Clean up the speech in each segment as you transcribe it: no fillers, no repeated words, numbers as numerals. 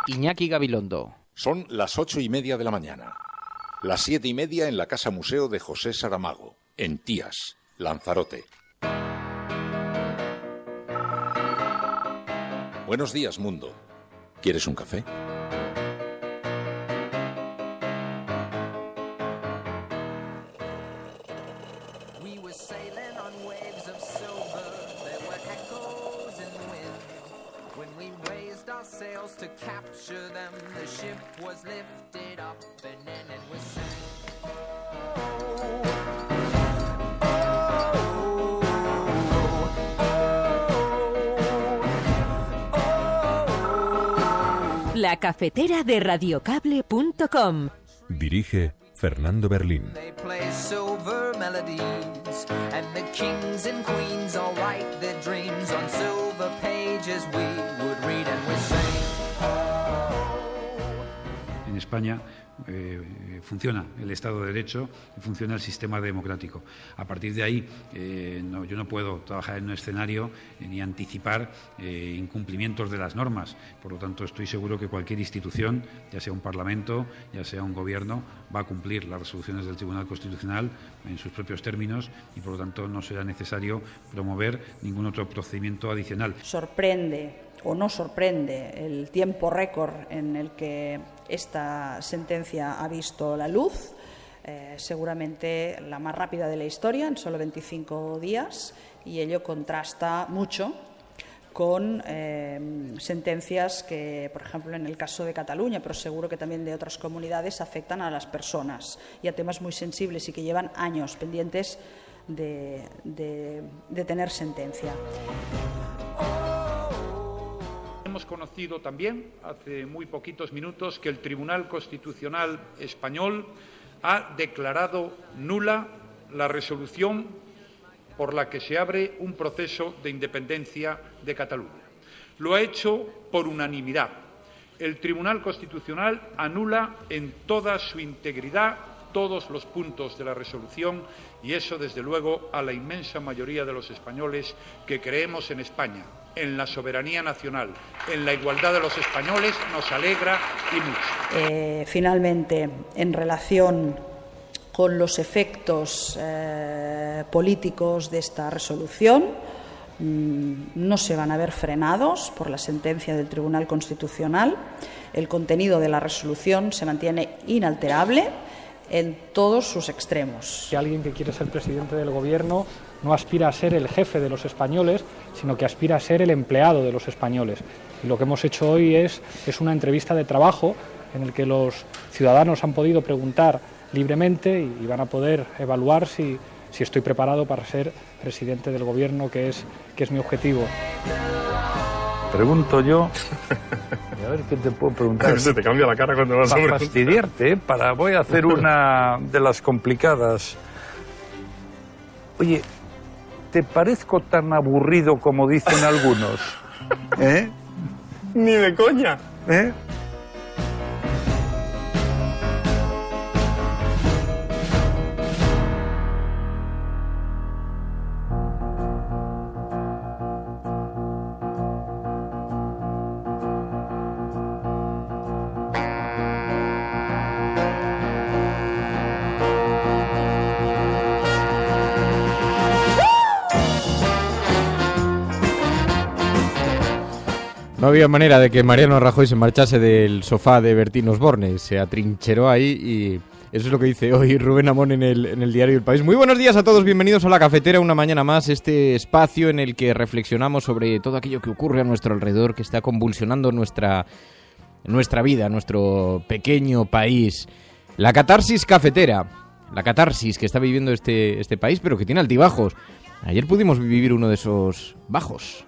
Iñaki Gabilondo. Son las 8:30 de la mañana. Las 7:30 en la Casa Museo de José Saramago, en Tías, Lanzarote. Buenos días, mundo. ¿Quieres un café? La cafetera de radiocable.com. Dirige Fernando Berlín. En España funciona el Estado de Derecho y funciona el sistema democrático. A partir de ahí, yo no puedo trabajar en un escenario ni anticipar incumplimientos de las normas. Por lo tanto, estoy seguro que cualquier institución, ya sea un Parlamento, ya sea un Gobierno, va a cumplir las resoluciones del Tribunal Constitucional en sus propios términos y, por lo tanto, no será necesario promover ningún otro procedimiento adicional. Sorprende o no sorprende el tiempo récord en el que esta sentencia ha visto la luz, seguramente la más rápida de la historia, en solo 25 días, y ello contrasta mucho con sentencias que, por ejemplo, en el caso de Cataluña, pero seguro que también de otras comunidades, afectan a las personas y a temas muy sensibles y que llevan años pendientes de tener sentencia. Hemos conocido también, hace muy poquitos minutos, que el Tribunal Constitucional español ha declarado nula la resolución por la que se abre un proceso de independencia de Cataluña. Lo ha hecho por unanimidad. El Tribunal Constitucional anula en toda su integridad todos los puntos de la resolución y eso, desde luego, a la inmensa mayoría de los españoles que creemos en España, en la soberanía nacional, en la igualdad de los españoles, nos alegra y mucho. Finalmente, en relación con los efectos políticos de esta resolución, no se van a ver frenados por la sentencia del Tribunal Constitucional. El contenido de la resolución se mantiene inalterable en todos sus extremos. Que alguien que quiere ser presidente del Gobierno no aspira a ser el jefe de los españoles, sino que aspira a ser el empleado de los españoles. Y lo que hemos hecho hoy es una entrevista de trabajo en el que los ciudadanos han podido preguntar libremente y van a poder evaluar si estoy preparado para ser presidente del Gobierno, que es mi objetivo. Pregunto yo, y a ver qué te puedo preguntar. Se te cambia la cara cuando vas a preguntar. Para fastidiarte, voy a hacer una de las complicadas. Oye, ¿te parezco tan aburrido como dicen algunos? Ni de coña. No había manera de que Mariano Rajoy se marchase del sofá de Bertín Osborne. Se atrincheró ahí y eso es lo que dice hoy Rubén Amón en el diario El País. Muy buenos días a todos, bienvenidos a La Cafetera, una mañana más, este espacio en el que reflexionamos sobre todo aquello que ocurre a nuestro alrededor, que está convulsionando nuestra vida, nuestro pequeño país. La catarsis cafetera, la catarsis que está viviendo este país, pero que tiene altibajos. Ayer pudimos vivir uno de esos bajos.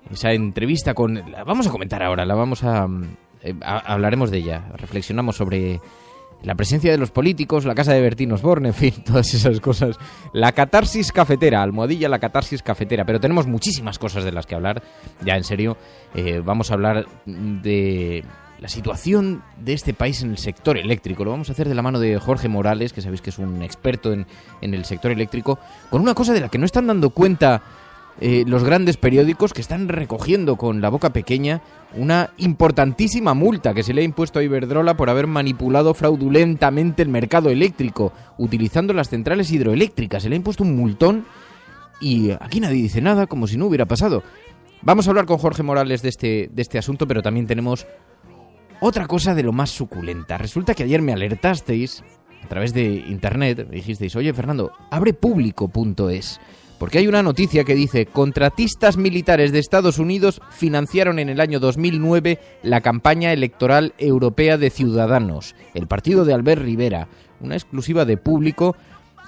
Esa entrevista vamos a comentar ahora, hablaremos de ella, reflexionamos sobre la presencia de los políticos, la casa de Bertín Osborne, en fin, todas esas cosas. La catarsis cafetera, almohadilla la catarsis cafetera, pero tenemos muchísimas cosas de las que hablar, ya en serio. Vamos a hablar de la situación de este país en el sector eléctrico. Lo vamos a hacer de la mano de Jorge Morales, que sabéis que es un experto en el sector eléctrico, con una cosa de la que no están dando cuenta los grandes periódicos que están recogiendo con la boca pequeña una importantísima multa que se le ha impuesto a Iberdrola por haber manipulado fraudulentamente el mercado eléctrico utilizando las centrales hidroeléctricas. Se le ha impuesto un multón y aquí nadie dice nada, como si no hubiera pasado. Vamos a hablar con Jorge Morales de este asunto, pero también tenemos otra cosa de lo más suculenta. Resulta que ayer me alertasteis a través de internet, me dijisteis: oye, Fernando, abre público.es. Porque hay una noticia que dice: contratistas militares de Estados Unidos financiaron en el año 2009 la campaña electoral europea de Ciudadanos, el partido de Albert Rivera, una exclusiva de Público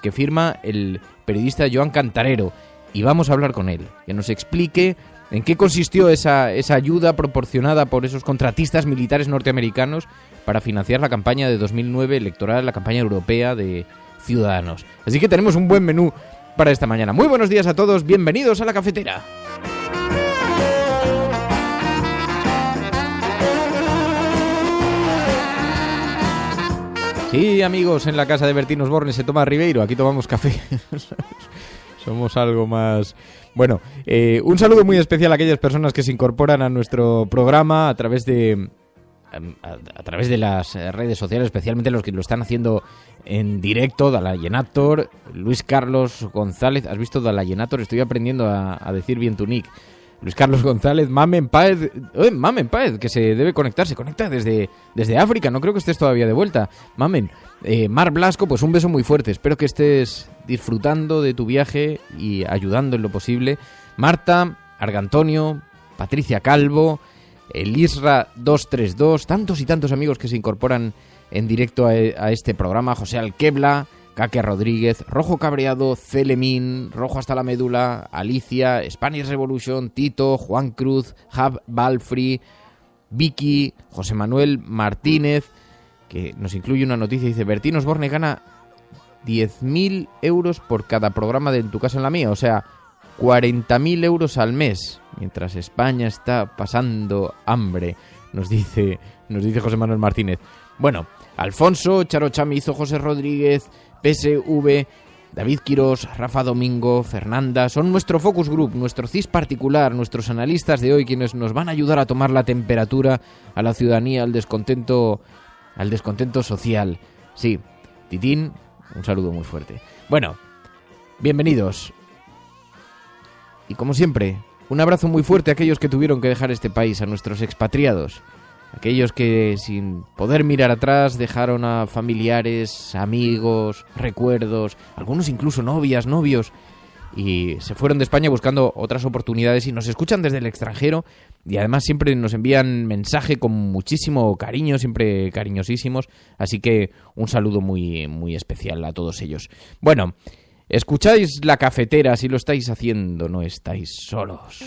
que firma el periodista Joan Cantarero. Y vamos a hablar con él, que nos explique en qué consistió esa ayuda proporcionada por esos contratistas militares norteamericanos para financiar la campaña de 2009 electoral, la campaña europea de Ciudadanos. Así que tenemos un buen menú para esta mañana. Muy buenos días a todos, bienvenidos a La Cafetera. Sí, amigos, en la casa de Bertín Osborne se toma Ribeiro, aquí tomamos café. Somos algo más... Bueno, un saludo muy especial a aquellas personas que se incorporan a nuestro programa a través de las redes sociales, especialmente los que lo están haciendo en directo. Dalayenator, Luis Carlos González. ¿Has visto Dalayenator? Estoy aprendiendo a decir bien tu nick. Luis Carlos González, Mamen Páez, que se debe conectar, se conecta desde África, no creo que estés todavía de vuelta. Mamen, Mar Blasco, pues un beso muy fuerte, espero que estés disfrutando de tu viaje y ayudando en lo posible. Marta, Argantonio, Patricia Calvo, el Isra 232, tantos y tantos amigos que se incorporan en directo a este programa. José Alquebla, Caque Rodríguez, Rojo Cabreado, Celemín, Rojo hasta la médula, Alicia, Spanish Revolution, Tito, Juan Cruz, Hab Balfrey, Vicky, José Manuel Martínez, que nos incluye una noticia, dice: Bertín Osborne gana 10.000 euros por cada programa de En tu casa en la mía, o sea, 40.000 euros al mes, mientras España está pasando hambre, nos dice José Manuel Martínez. Bueno, Alfonso, Charo Chamizo, José Rodríguez, PSV, David Quirós, Rafa Domingo, Fernanda, son nuestro focus group, nuestro CIS particular, nuestros analistas de hoy, quienes nos van a ayudar a tomar la temperatura a la ciudadanía, al descontento social. Sí, Titín, un saludo muy fuerte. Bueno, bienvenidos. Y como siempre, un abrazo muy fuerte a aquellos que tuvieron que dejar este país, a nuestros expatriados. Aquellos que sin poder mirar atrás dejaron a familiares, amigos, recuerdos, algunos incluso novias, novios, y se fueron de España buscando otras oportunidades y nos escuchan desde el extranjero y además siempre nos envían mensaje con muchísimo cariño, siempre cariñosísimos, así que un saludo muy, muy especial a todos ellos. Bueno, escucháis La Cafetera, si lo estáis haciendo no estáis solos.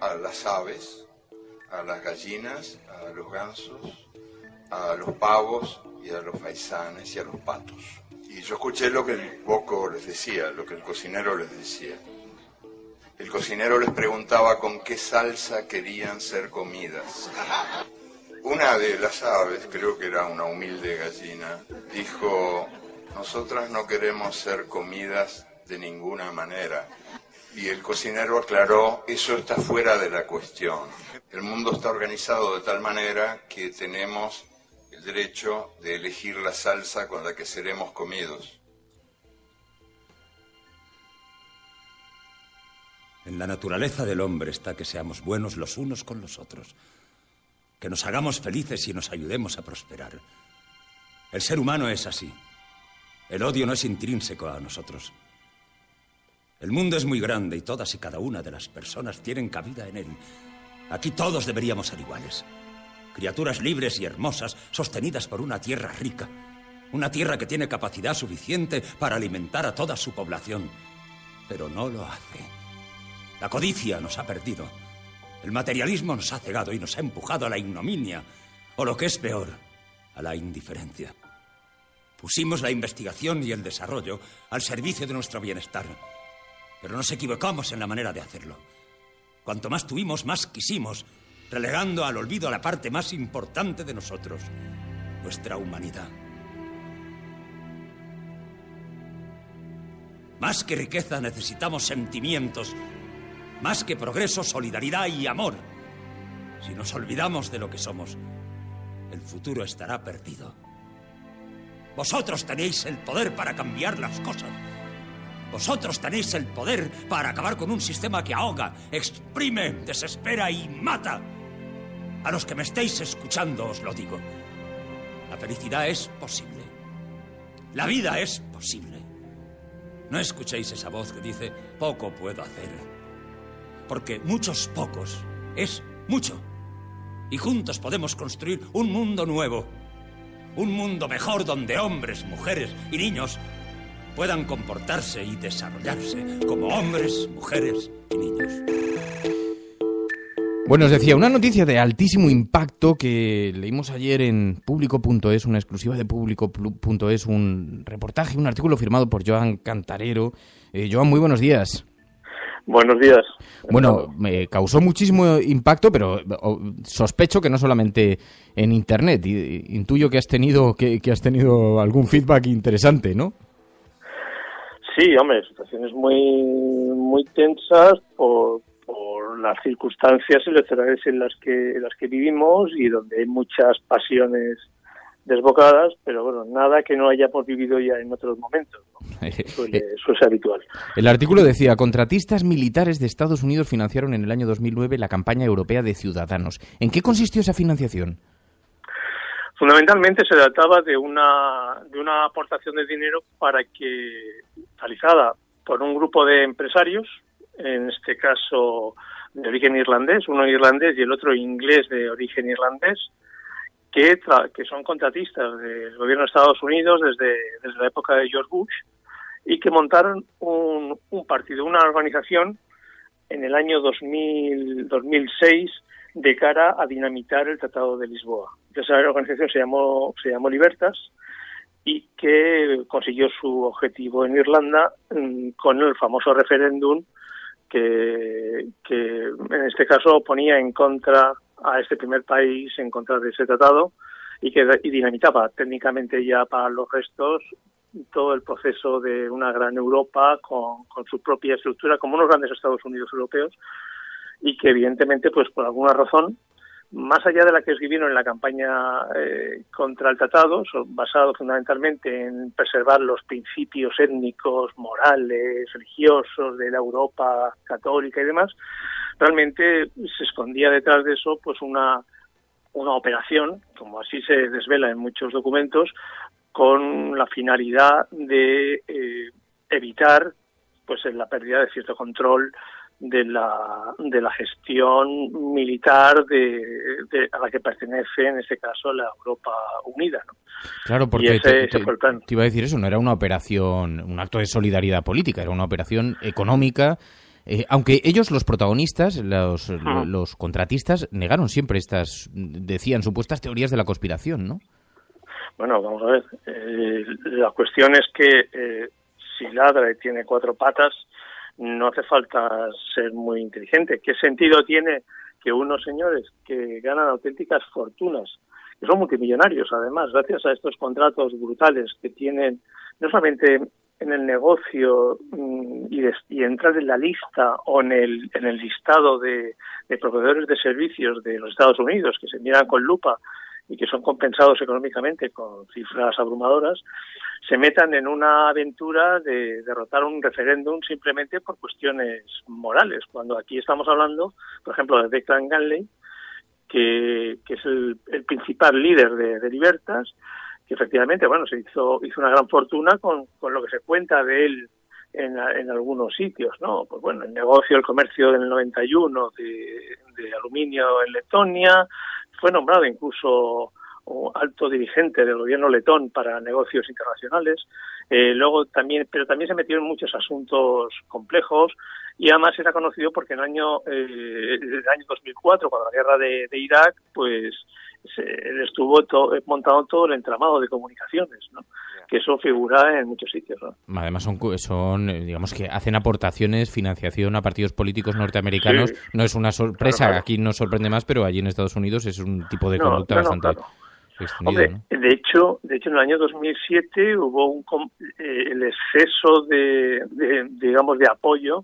A las aves, a las gallinas, a los gansos, a los pavos y a los faisanes y a los patos. Y yo escuché lo que el boco les decía, lo que el cocinero les decía. El cocinero les preguntaba con qué salsa querían ser comidas. Una de las aves, creo que era una humilde gallina, dijo: nosotras no queremos ser comidas de ninguna manera. Y el cocinero aclaró: eso está fuera de la cuestión. El mundo está organizado de tal manera que tenemos el derecho de elegir la salsa con la que seremos comidos. En la naturaleza del hombre está que seamos buenos los unos con los otros, que nos hagamos felices y nos ayudemos a prosperar. El ser humano es así. El odio no es intrínseco a nosotros. El mundo es muy grande y todas y cada una de las personas tienen cabida en él. Aquí todos deberíamos ser iguales. Criaturas libres y hermosas, sostenidas por una tierra rica. Una tierra que tiene capacidad suficiente para alimentar a toda su población. Pero no lo hace. La codicia nos ha perdido. El materialismo nos ha cegado y nos ha empujado a la ignominia. O lo que es peor, a la indiferencia. Pusimos la investigación y el desarrollo al servicio de nuestro bienestar. Pero nos equivocamos en la manera de hacerlo. Cuanto más tuvimos, más quisimos. relegando al olvido a la parte más importante de nosotros, nuestra humanidad. Más que riqueza necesitamos sentimientos, más que progreso, solidaridad y amor. Si nos olvidamos de lo que somos, el futuro estará perdido. Vosotros tenéis el poder para cambiar las cosas. Vosotros tenéis el poder para acabar con un sistema que ahoga, exprime, desespera y mata. A los que me estéis escuchando os lo digo. La felicidad es posible. La vida es posible. No escuchéis esa voz que dice, poco puedo hacer. Porque muchos pocos es mucho. Y juntos podemos construir un mundo nuevo. Un mundo mejor donde hombres, mujeres y niños puedan comportarse y desarrollarse como hombres, mujeres y niños. Bueno, os decía, una noticia de altísimo impacto que leímos ayer en Público.es, una exclusiva de Público.es, un reportaje, un artículo firmado por Joan Cantarero. Joan, muy buenos días. Buenos días. Bueno, me causó muchísimo impacto, pero sospecho que no solamente en Internet. Intuyo que has tenido algún feedback interesante, ¿no? Sí, hombre, situaciones muy tensas por las circunstancias electorales en las que vivimos y donde hay muchas pasiones desbocadas, pero bueno, nada que no hayamos vivido ya en otros momentos, ¿no? Suele ser habitual. El artículo decía, contratistas militares de Estados Unidos financiaron en el año 2009 la campaña europea de Ciudadanos. ¿En qué consistió esa financiación? Fundamentalmente se trataba de una aportación de dinero para que, realizada por un grupo de empresarios, en este caso de origen irlandés, uno irlandés y el otro inglés de origen irlandés, que son contratistas del gobierno de Estados Unidos desde la época de George Bush y que montaron un partido, una organización en el año 2006 de cara a dinamitar el Tratado de Lisboa. Esa organización se llamó Libertas y que consiguió su objetivo en Irlanda con el famoso referéndum que en este caso ponía en contra a este primer país en contra de ese tratado y dinamitaba técnicamente ya para los restos todo el proceso de una gran Europa con su propia estructura, como unos grandes Estados Unidos europeos, y que evidentemente, pues por alguna razón, más allá de la que escribieron en la campaña contra el tratado, basado fundamentalmente en preservar los principios étnicos, morales, religiosos de la Europa católica y demás, realmente se escondía detrás de eso pues una operación, como así se desvela en muchos documentos, con la finalidad de evitar pues la pérdida de cierto control de la gestión militar a la que pertenece en este caso la Europa Unida, ¿no? Claro, porque ese fue el plan. Te iba a decir eso, no era una operación, un acto de solidaridad política, era una operación económica. Aunque ellos, los protagonistas, los contratistas, negaron siempre decían, supuestas teorías de la conspiración, ¿no? Bueno, vamos a ver. La cuestión es que si ladra y tiene cuatro patas, no hace falta ser muy inteligente. ¿Qué sentido tiene que unos señores que ganan auténticas fortunas, que son multimillonarios además, gracias a estos contratos brutales que tienen, no solamente en el negocio y entrar en la lista o en el listado de proveedores de servicios de los Estados Unidos, que se miran con lupa y que son compensados económicamente con cifras abrumadoras, se metan en una aventura de derrotar un referéndum simplemente por cuestiones morales, cuando aquí estamos hablando, por ejemplo, de Declan Ganley, que es el principal líder de Libertas, que efectivamente, bueno, se hizo una gran fortuna con lo que se cuenta de él en algunos sitios, ¿no? Pues bueno, el negocio, el comercio del 91 de aluminio en Letonia, fue nombrado incluso alto dirigente del gobierno letón para negocios internacionales. Pero también se metió en muchos asuntos complejos y además era conocido porque en el año 2004, cuando la guerra de Irak, pues él estuvo montando todo el entramado de comunicaciones, ¿no? Que eso figura en muchos sitios, ¿no? Además son digamos que hacen aportaciones, financiación a partidos políticos norteamericanos. Sí. No es una sorpresa, claro. Aquí nos sorprende más, pero allí en Estados Unidos es un tipo de conducta bastante extendido. Hombre, ¿no? De hecho, en el año 2007 hubo el exceso digamos, de apoyo.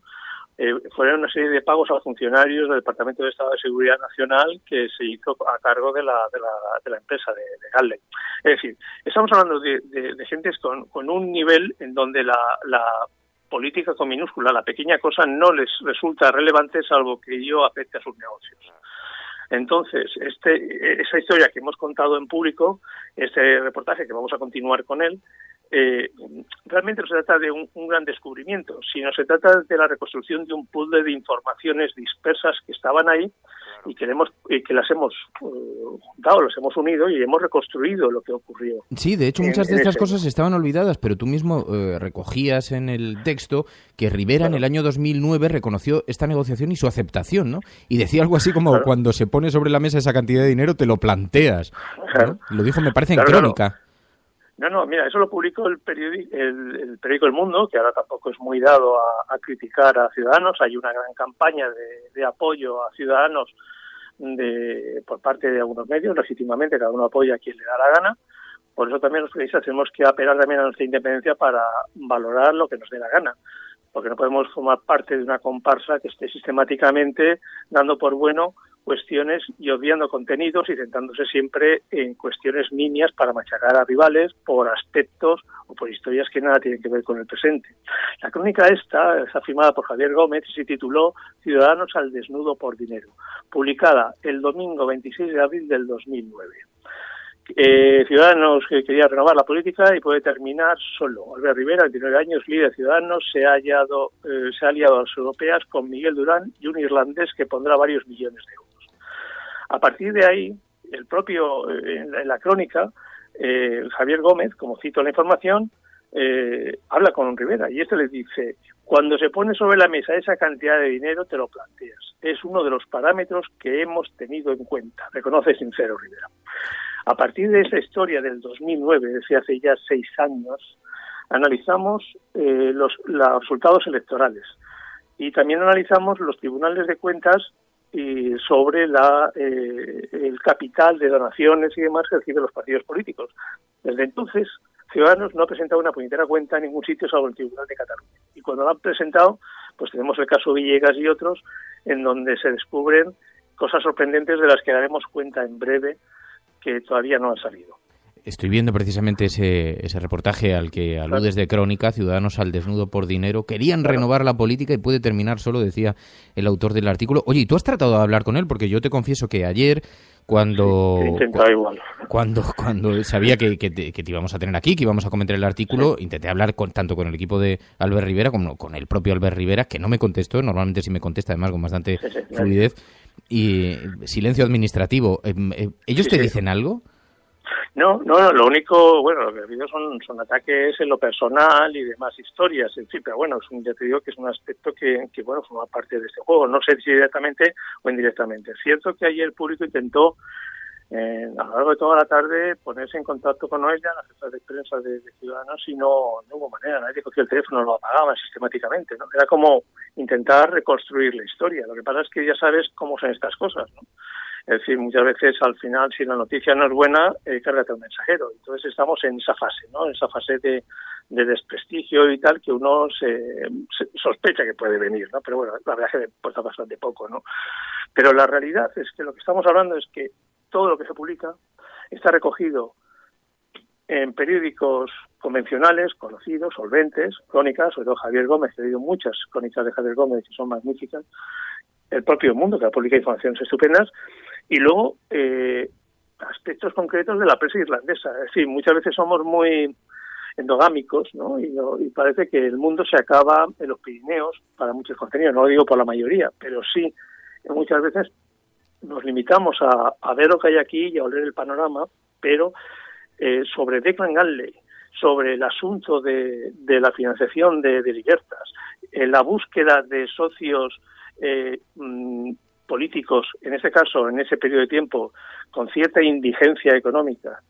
Fueron una serie de pagos a funcionarios del Departamento de Estado de Seguridad Nacional que se hizo a cargo de la empresa de Galley. Es decir, estamos hablando de gentes con un nivel en donde la política con minúscula, la pequeña cosa, no les resulta relevante salvo que ello afecte a sus negocios. Entonces, esa historia que hemos contado en público, este reportaje que vamos a continuar con él, realmente no se trata de un gran descubrimiento, sino se trata de la reconstrucción de un puzzle de informaciones dispersas que estaban ahí y que las hemos juntado, las hemos unido y hemos reconstruido lo que ocurrió. Sí, de hecho muchas de estas cosas estaban olvidadas, pero tú mismo recogías en el texto que Rivera en el año 2009 reconoció esta negociación y su aceptación, ¿no? Y decía algo así como cuando se pone sobre la mesa esa cantidad de dinero te lo planteas, ¿no? Lo dijo, me parece, en Crónica. No, mira, eso lo publicó el periódico El Mundo, que ahora tampoco es muy dado a criticar a Ciudadanos. Hay una gran campaña de apoyo a Ciudadanos por parte de algunos medios, legítimamente, cada uno apoya a quien le da la gana. Por eso también los periodistas tenemos que apelar también a nuestra independencia para valorar lo que nos dé la gana, porque no podemos formar parte de una comparsa que esté sistemáticamente dando por bueno cuestiones y obviando contenidos y centrándose siempre en cuestiones nimias para machacar a rivales por aspectos o por historias que nada tienen que ver con el presente. La crónica esta está firmada por Javier Gómez y se tituló Ciudadanos al desnudo por dinero, publicada el domingo 26 de abril del 2009. Ciudadanos que quería renovar la política y puede terminar solo. Albert Rivera, 29 años, líder de Ciudadanos, se ha aliado a las europeas con Miguel Durán y un irlandés que pondrá varios millones de euros. A partir de ahí, el propio, en la crónica, Javier Gómez, como cito la información, habla con Rivera y le dice: cuando se pone sobre la mesa esa cantidad de dinero te lo planteas. Es uno de los parámetros que hemos tenido en cuenta, reconoce sincero Rivera. A partir de esa historia del 2009, desde hace ya 6 años, analizamos los resultados electorales y también analizamos los tribunales de cuentas y sobre el capital de donaciones y demás que reciben los partidos políticos. Desde entonces, Ciudadanos no ha presentado una puñetera cuenta en ningún sitio salvo el Tribunal de Cataluña. Y cuando lo han presentado, pues tenemos el caso Villegas y otros, en donde se descubren cosas sorprendentes de las que daremos cuenta en breve, que todavía no han salido. Estoy viendo precisamente ese reportaje al que aludes de Crónica, Ciudadanos al desnudo por dinero. Querían renovar la política y puede terminar solo, decía el autor del artículo. Oye, ¿y tú has tratado de hablar con él? Porque yo te confieso que ayer, cuando sabía que te íbamos a tener aquí, que íbamos a comentar el artículo, intenté hablar tanto con el equipo de Albert Rivera como con el propio Albert Rivera, que no me contestó. Normalmente sí me contesta, además, con bastante fluidez. Y silencio administrativo. ¿Ellos te dicen algo? No, lo único, lo que ha habido son ataques en lo personal y demás historias, en fin, pero bueno, ya te digo que es un aspecto que forma parte de este juego, no sé si directamente o indirectamente. Es cierto que ayer el público intentó, a lo largo de toda la tarde, ponerse en contacto con ella, las jefas de prensa de Ciudadanos, y no hubo manera, nadie cogió el teléfono, lo apagaban sistemáticamente, ¿no? Era como intentar reconstruir la historia. Lo que pasa es que ya sabes cómo son estas cosas, ¿no? Es decir, muchas veces al final, si la noticia no es buena, cárgate un mensajero. Entonces estamos en esa fase, ¿no? En esa fase de desprestigio y tal, que uno se sospecha que puede venir, ¿no? Pero bueno, la verdad es que me importa bastante poco, ¿no? Pero la realidad es que lo que estamos hablando es que todo lo que se publica está recogido en periódicos convencionales, conocidos, solventes, crónicas, sobre todo Javier Gómez, que he leído muchas crónicas de Javier Gómez que son magníficas, el propio Mundo, que publica informaciones estupendas, y luego aspectos concretos de la prensa irlandesa. Es decir, muchas veces somos muy endogámicos, ¿no? Y parece que el mundo se acaba en los Pirineos para muchos contenidos, no lo digo por la mayoría, pero sí, muchas veces nos limitamos a ver lo que hay aquí y a oler el panorama, pero sobre Declan Galley, sobre el asunto de la financiación de Libertas, la búsqueda de socios políticos, en este caso, en ese periodo de tiempo, con cierta indigencia económica,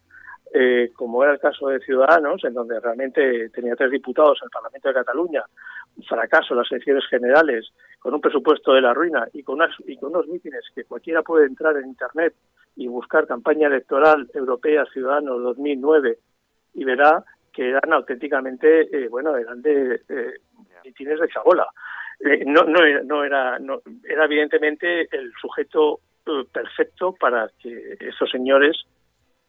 como era el caso de Ciudadanos, en donde realmente tenía 3 diputados en el Parlamento de Cataluña, un fracaso en las elecciones generales, con un presupuesto de la ruina y con unos mítines que cualquiera puede entrar en Internet y buscar campaña electoral europea Ciudadanos 2009 y verá que eran auténticamente, eran de mítines de chabola. Era evidentemente el sujeto perfecto para que estos señores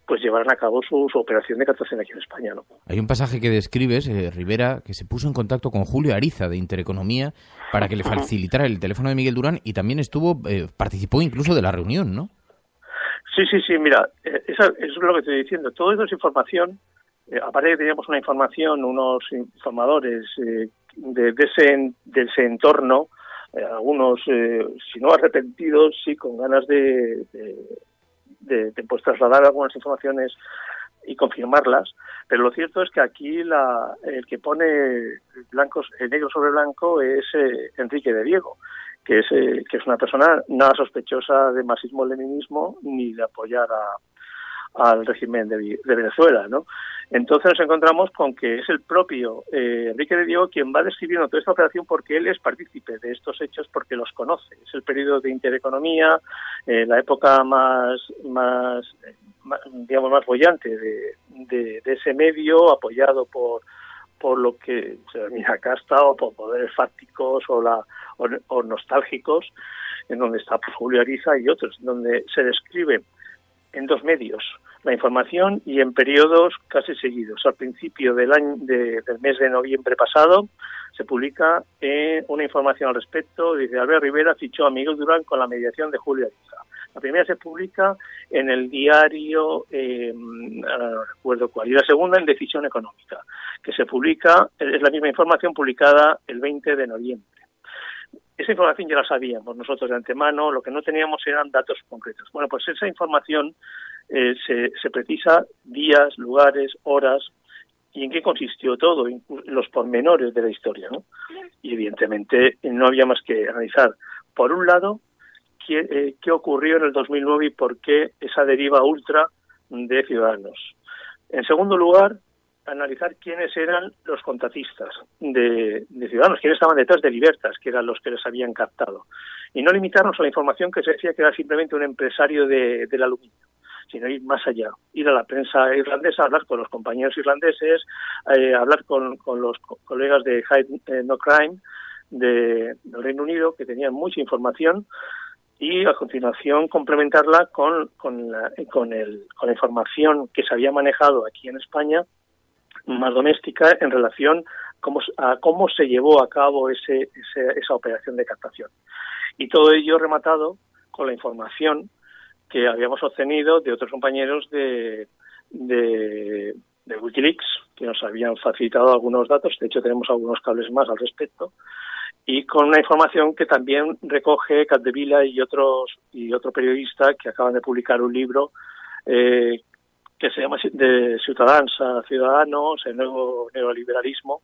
pues llevaran a cabo su operación de captación aquí en España, ¿no? Hay un pasaje que describes, Rivera, que se puso en contacto con Julio Ariza de Intereconomía para que le facilitara el teléfono de Miguel Durán y también participó incluso de la reunión, ¿no? Sí, mira, eso es lo que estoy diciendo. Todo eso es información. Aparte que teníamos una información, unos informadores de ese entorno, algunos, si no arrepentidos, sí con ganas de pues trasladar algunas informaciones y confirmarlas, pero lo cierto es que aquí el que pone negro sobre blanco es Enrique de Diego, que es una persona nada sospechosa de marxismo-leninismo ni de apoyar al régimen de Venezuela, ¿no? Entonces nos encontramos con que es el propio Enrique de Diego quien va describiendo toda esta operación porque él es partícipe de estos hechos porque los conoce. Es el periodo de Intereconomía, la época más boyante de ese medio, apoyado por lo que se denomina casta o por poderes fácticos o nostálgicos, en donde está pues, Julio Ariza y otros, donde se describe en 2 medios la información y en periodos casi seguidos. Al principio del mes de noviembre pasado se publica una información al respecto. Dice: Albert Rivera fichó a Miguel Durán con la mediación de Julio Ariza. La primera se publica en el diario, no recuerdo cuál, y la segunda en Decisión Económica, que se publica, es la misma información publicada el 20 de noviembre. Esa información ya la sabíamos nosotros de antemano, lo que no teníamos eran datos concretos. Bueno, pues esa información se precisa días, lugares, horas, y en qué consistió todo, los pormenores de la historia, ¿no? Y evidentemente no había más que analizar, por un lado, qué ocurrió en el 2009 y por qué esa deriva ultra de Ciudadanos. En segundo lugar, analizar quiénes eran los contratistas de Ciudadanos, quiénes estaban detrás de Libertas, que eran los que les habían captado. Y no limitarnos a la información que se decía que era simplemente un empresario del aluminio, sino ir más allá, ir a la prensa irlandesa, hablar con los compañeros irlandeses, hablar con los colegas de Hide No Crime del Reino Unido, que tenían mucha información, y a continuación complementarla con la información que se había manejado aquí en España, más doméstica, en relación a cómo se llevó a cabo esa operación de captación. Y todo ello rematado con la información que habíamos obtenido de otros compañeros de Wikileaks, que nos habían facilitado algunos datos. De hecho, tenemos algunos cables más al respecto, y con una información que también recoge Capdevila y otro periodista que acaban de publicar un libro que se llama De Ciutadans a Ciudadanos, el nuevo neoliberalismo,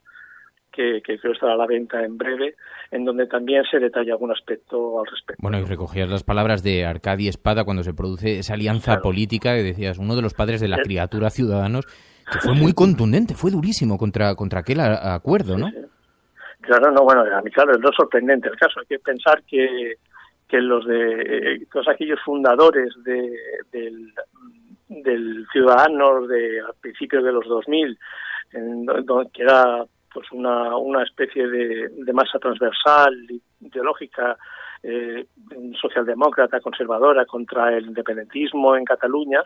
que creo estará a la venta en breve, en donde también se detalla algún aspecto al respecto. Bueno, y recogías las palabras de Arcadi Espada cuando se produce esa alianza política, que decías, uno de los padres de la criatura Ciudadanos, que fue muy contundente, fue durísimo contra aquel acuerdo, ¿no? Sí. Claro, no, bueno, a mí claro, es lo sorprendente el caso. Hay que pensar que todos aquellos fundadores del Ciudadanos al principio de los 2000, que era pues una especie de masa transversal, ideológica, socialdemócrata, conservadora, contra el independentismo en Cataluña,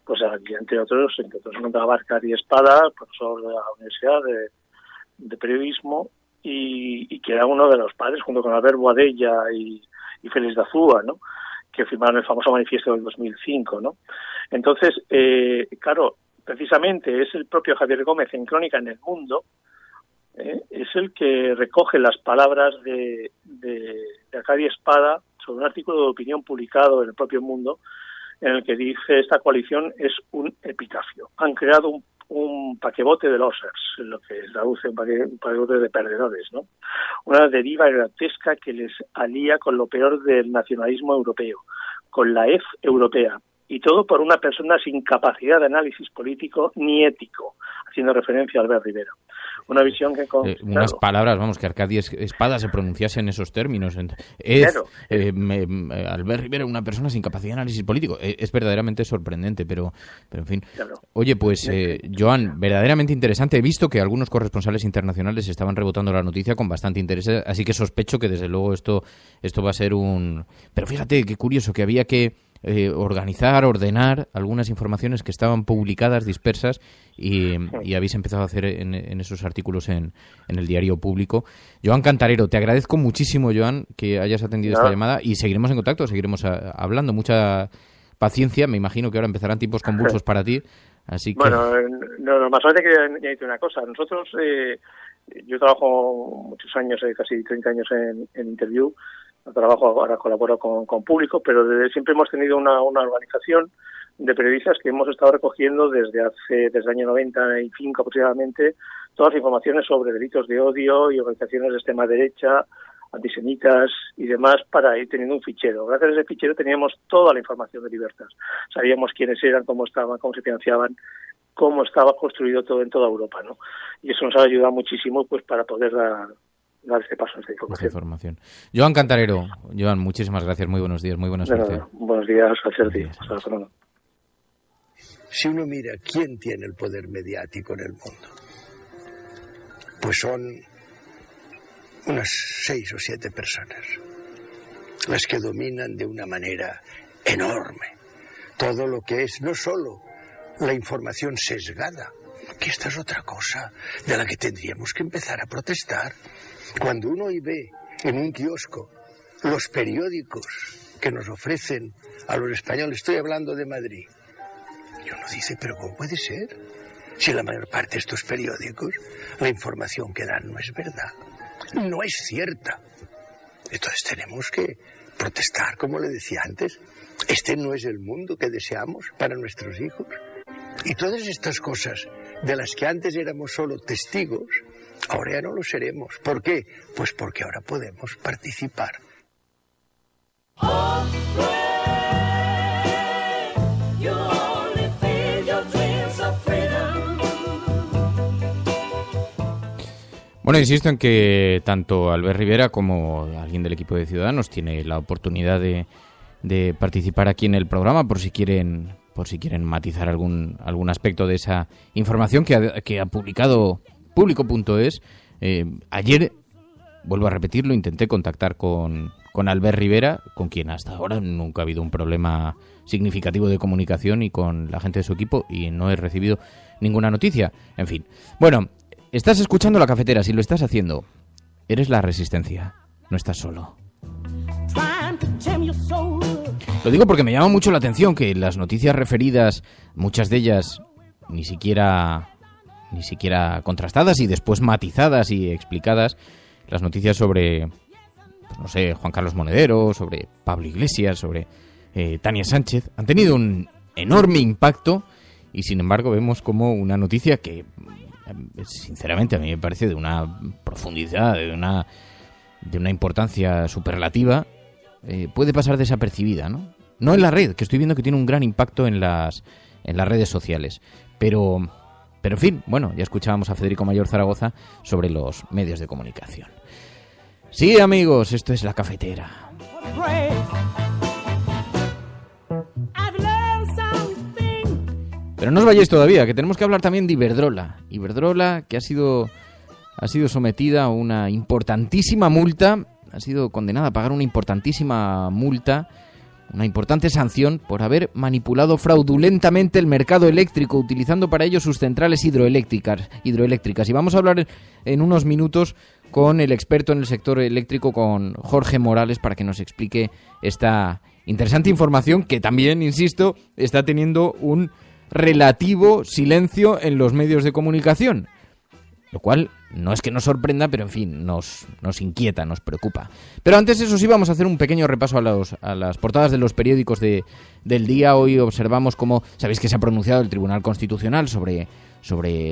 pues entre otros se encontraba Arcadi Espada, profesor de la Universidad de Periodismo, y que era uno de los padres, junto con Albert Boadella y Félix de Azúa, ¿no?, que firmaron el famoso manifiesto del 2005, ¿no? Entonces, claro, precisamente es el propio Javier Gómez en Crónica en el Mundo, es el que recoge las palabras de Arcadi Espada sobre un artículo de opinión publicado en el propio Mundo, en el que dice: esta coalición es un epitafio. Han creado un paquebote de losers, lo que se traduce un paquebote de perdedores, ¿no? Una deriva grotesca que les alía con lo peor del nacionalismo europeo, con la EF europea, y todo por una persona sin capacidad de análisis político ni ético, haciendo referencia a Albert Rivera. Una visión que... unas palabras, vamos, que Arcadi Espada se pronunciase en esos términos. Albert Rivera, una persona sin capacidad de análisis político. Es verdaderamente sorprendente, pero en fin. Claro. Oye, pues, Joan, verdaderamente interesante. He visto que algunos corresponsales internacionales estaban rebotando la noticia con bastante interés, así que sospecho que desde luego esto va a ser un... Pero fíjate, qué curioso, que había que ordenar algunas informaciones que estaban publicadas, dispersas, y habéis empezado a hacer en esos artículos en el diario público. Joan Cantarero, te agradezco muchísimo, Joan, que hayas atendido esta llamada, y seguiremos en contacto, seguiremos hablando. Mucha paciencia, me imagino que ahora empezarán tiempos convulsos para ti, así que... Bueno, no, más solamente quería añadirte una cosa. Nosotros, yo trabajo muchos años, casi 30 años en Interview. Trabajo ahora, colaboro con público, pero desde siempre hemos tenido una organización de periodistas que hemos estado recogiendo desde el año 95 aproximadamente todas las informaciones sobre delitos de odio y organizaciones de extrema derecha, antisemitas y demás, para ir teniendo un fichero. Gracias a ese fichero teníamos toda la información de Libertas. Sabíamos quiénes eran, cómo estaban, cómo se financiaban, cómo estaba construido todo en toda Europa, ¿no? Y eso nos ha ayudado muchísimo, pues, para poder dar este paso, esta información. Joan Cantarero, Joan, muchísimas gracias, muy buenos días, muy buena suerte. Buenos días, gracias a ti. Hasta luego. Si uno mira quién tiene el poder mediático en el mundo, pues son unas 6 o 7 personas las que dominan de una manera enorme todo lo que es no solo la información sesgada, que esta es otra cosa de la que tendríamos que empezar a protestar. Cuando uno hoy ve en un kiosco los periódicos que nos ofrecen a los españoles, estoy hablando de Madrid, y uno dice, pero ¿cómo puede ser? Si la mayor parte de estos periódicos, la información que dan no es verdad, no es cierta. Entonces tenemos que protestar, como le decía antes. Este no es el mundo que deseamos para nuestros hijos. Y todas estas cosas de las que antes éramos solo testigos, ahora ya no lo seremos. ¿Por qué? Pues porque ahora podemos participar. Bueno, insisto en que tanto Albert Rivera como alguien del equipo de Ciudadanos tiene la oportunidad de participar aquí en el programa por si quieren matizar algún aspecto de esa información que ha publicado Público.es. Ayer, vuelvo a repetirlo, intenté contactar con Albert Rivera, con quien hasta ahora nunca ha habido un problema significativo de comunicación, y con la gente de su equipo, y no he recibido ninguna noticia. En fin, bueno, estás escuchando La Cafetera. Si lo estás haciendo, eres la resistencia, no estás solo. Lo digo porque me llama mucho la atención que las noticias referidas, muchas de ellas ni siquiera contrastadas y después matizadas y explicadas, las noticias sobre, pues no sé, Juan Carlos Monedero, sobre Pablo Iglesias, sobre Tania Sánchez, han tenido un enorme impacto, y sin embargo vemos como una noticia que, sinceramente, a mí me parece de una profundidad, de una importancia superlativa, puede pasar desapercibida, ¿no? No en la red, que estoy viendo que tiene un gran impacto en las redes sociales, pero en fin, bueno, ya escuchábamos a Federico Mayor Zaragoza sobre los medios de comunicación. Sí, amigos, esto es La Cafetera. Pero no os vayáis todavía, que tenemos que hablar también de Iberdrola. Iberdrola, que ha sido sometida a una importantísima multa, ha sido condenada a pagar una importantísima multa, una importante sanción por haber manipulado fraudulentamente el mercado eléctrico, utilizando para ello sus centrales hidroeléctricas. Y vamos a hablar en unos minutos con el experto en el sector eléctrico, con Jorge Morales, para que nos explique esta interesante información que también, insisto, está teniendo un relativo silencio en los medios de comunicación. Lo cual no es que nos sorprenda, pero en fin, nos inquieta, nos preocupa. Pero antes, eso sí, vamos a hacer un pequeño repaso a las portadas de los periódicos del día. Hoy observamos cómo, sabéis que se ha pronunciado el Tribunal Constitucional sobre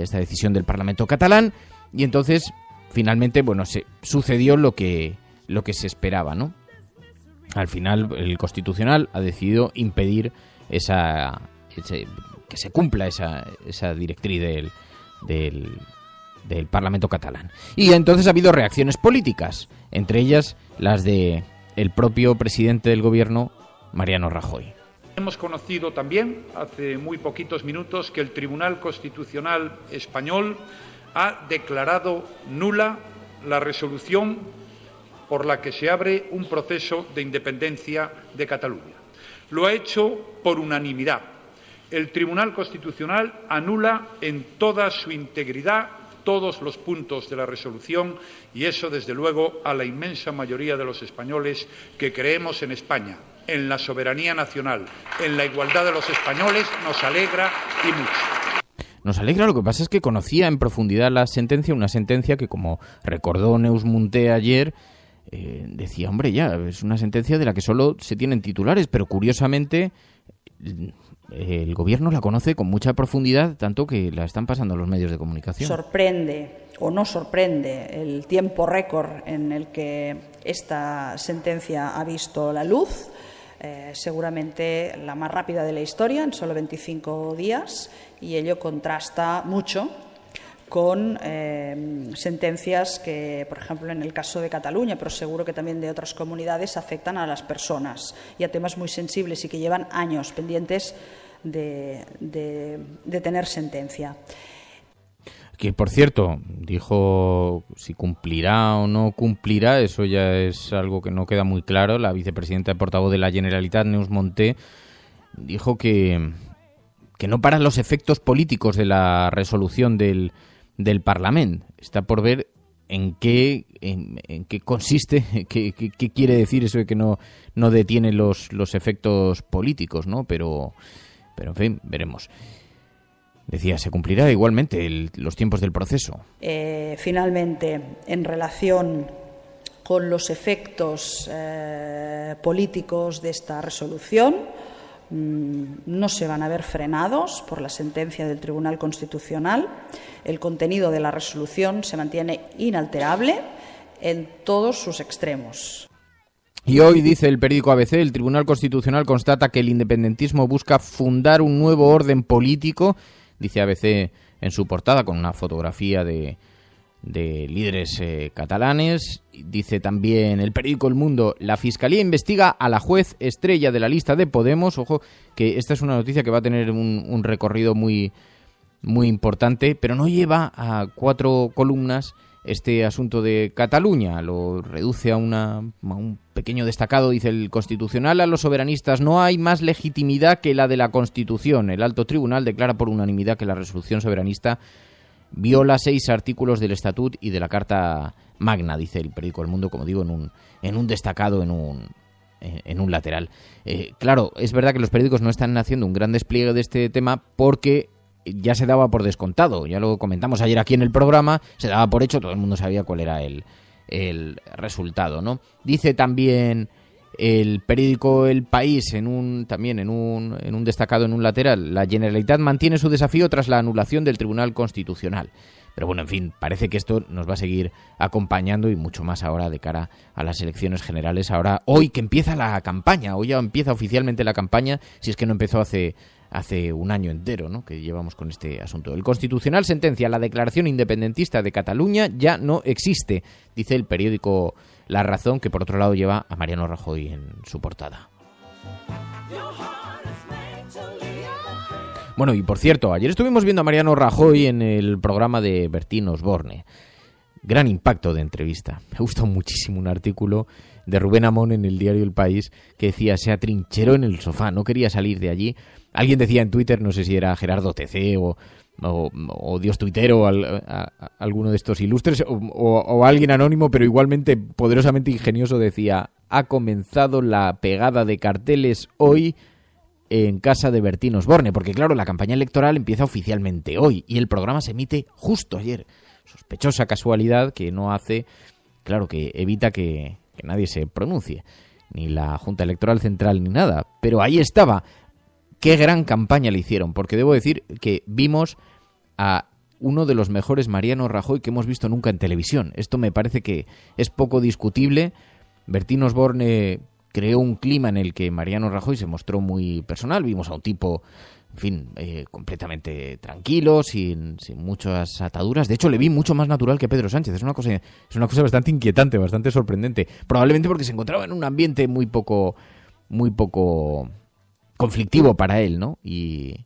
esta decisión del Parlamento catalán, y entonces, finalmente, bueno, se sucedió lo que se esperaba, ¿no? Al final, el Constitucional ha decidido impedir que se cumpla esa directriz del Parlamento catalán. Y entonces ha habido reacciones políticas, entre ellas las de el propio presidente del gobierno, Mariano Rajoy. Hemos conocido también, hace muy poquitos minutos, que el Tribunal Constitucional español ha declarado nula la resolución por la que se abre un proceso de independencia de Cataluña. Lo ha hecho por unanimidad. El Tribunal Constitucional anula en toda su integridad todos los puntos de la resolución, y eso, desde luego, a la inmensa mayoría de los españoles que creemos en España, en la soberanía nacional, en la igualdad de los españoles, nos alegra y mucho. Nos alegra, lo que pasa es que conocía en profundidad la sentencia, una sentencia que, como recordó Neus Munté ayer, decía, hombre, ya, es una sentencia de la que solo se tienen titulares, pero curiosamente el gobierno la conoce con mucha profundidad, tanto que la están pasando a los medios de comunicación. Sorprende o no sorprende el tiempo récord en el que esta sentencia ha visto la luz. Seguramente la más rápida de la historia, en solo 25 días, y ello contrasta mucho con sentencias que, por ejemplo, en el caso de Cataluña, pero seguro que también de otras comunidades, afectan a las personas y a temas muy sensibles y que llevan años pendientes de tener sentencia. Que, por cierto, dijo si cumplirá o no cumplirá, eso ya es algo que no queda muy claro. La vicepresidenta y portavoz de la Generalitat, Neus Munté, dijo que no para los efectos políticos de la resolución del Parlamento. Está por ver en qué consiste, qué quiere decir eso de que no detiene los efectos políticos, ¿no? Pero en fin, veremos. Decía, se cumplirá igualmente los tiempos del proceso. Finalmente, en relación con los efectos políticos de esta resolución, no se van a ver frenados por la sentencia del Tribunal Constitucional. El contenido de la resolución se mantiene inalterable en todos sus extremos. Y hoy, dice el periódico ABC, el Tribunal Constitucional constata que el independentismo busca fundar un nuevo orden político, dice ABC en su portada, con una fotografía de líderes catalanes. Dice también el periódico El Mundo, la Fiscalía investiga a la juez estrella de la lista de Podemos. Ojo, que esta es una noticia que va a tener un recorrido muy, muy importante, pero no lleva a 4 columnas este asunto de Cataluña. Lo reduce a un pequeño destacado. Dice el Constitucional, a los soberanistas no hay más legitimidad que la de la Constitución. El alto tribunal declara por unanimidad que la resolución soberanista viola 6 artículos del Estatut y de la Carta Magna, dice el periódico El Mundo, como digo, en un destacado, en un lateral. Claro, es verdad que los periódicos no están haciendo un gran despliegue de este tema porque ya se daba por descontado. Ya lo comentamos ayer aquí en el programa, se daba por hecho, todo el mundo sabía cuál era el resultado, ¿no? Dice también el periódico El País, en un destacado, en un lateral, la Generalitat mantiene su desafío tras la anulación del Tribunal Constitucional. Pero bueno, en fin, parece que esto nos va a seguir acompañando, y mucho más ahora de cara a las elecciones generales. Ahora, hoy que empieza la campaña, hoy ya empieza oficialmente la campaña, si es que no empezó hace un año entero, ¿no?, que llevamos con este asunto. El Constitucional sentencia, la declaración independentista de Cataluña ya no existe, dice el periódico La Razón, que por otro lado lleva a Mariano Rajoy en su portada. Bueno, y por cierto, ayer estuvimos viendo a Mariano Rajoy en el programa de Bertín Osborne. Gran impacto de entrevista. Me gustó muchísimo un artículo de Rubén Amón en el diario El País que decía, se atrincheró en el sofá, no quería salir de allí. Alguien decía en Twitter, no sé si era Gerardo TC o Dios Tuitero, alguno de estos ilustres, o alguien anónimo, pero igualmente poderosamente ingenioso, decía, ha comenzado la pegada de carteles hoy en casa de Bertín Osborne, porque claro, la campaña electoral empieza oficialmente hoy y el programa se emite justo ayer. sospechosa casualidad que no hace, claro, que evita que nadie se pronuncie, ni la Junta Electoral Central ni nada, pero ahí estaba. Qué gran campaña le hicieron, porque debo decir que vimos a uno de los mejores Mariano Rajoy que hemos visto nunca en televisión. Esto me parece que es poco discutible. Bertín Osborne creó un clima en el que Mariano Rajoy se mostró muy personal. Vimos a un tipo, en fin, completamente tranquilo, sin muchas ataduras. De hecho, le vi mucho más natural que Pedro Sánchez. Es una cosa bastante inquietante, bastante sorprendente. Probablemente porque se encontraba en un ambiente muy poco conflictivo para él, ¿no? Y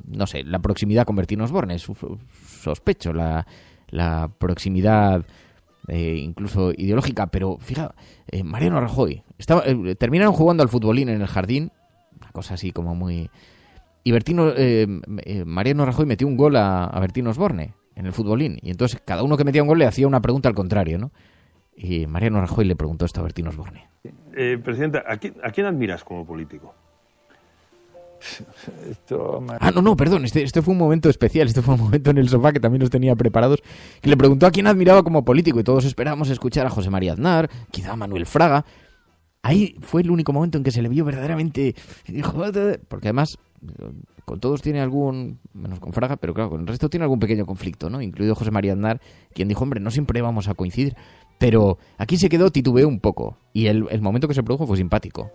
no sé, la proximidad con Bertín Osborne, sospecho, la proximidad incluso ideológica, pero fija, Mariano Rajoy, terminaron jugando al futbolín en el jardín, una cosa así como muy... Y Mariano Rajoy metió un gol a Bertín Osborne en el futbolín, y entonces cada uno que metía un gol le hacía una pregunta al contrario, ¿no? Y Mariano Rajoy le preguntó esto a Bertín Osborne. Presidenta, ¿a quién admiras como político? No, perdón, este fue un momento especial, este fue un momento en el sofá que también nos tenía preparados, que le preguntó a quién admiraba como político y todos esperábamos escuchar a José María Aznar, quizá a Manuel Fraga. Ahí fue el único momento en que se le vio verdaderamente... Porque además, con todos tiene algún... menos con Fraga, pero claro, con el resto tiene algún pequeño conflicto, ¿no? Incluido José María Aznar, quien dijo, hombre, no siempre vamos a coincidir. Pero aquí se quedó, titubeó un poco, y el momento que se produjo fue simpático.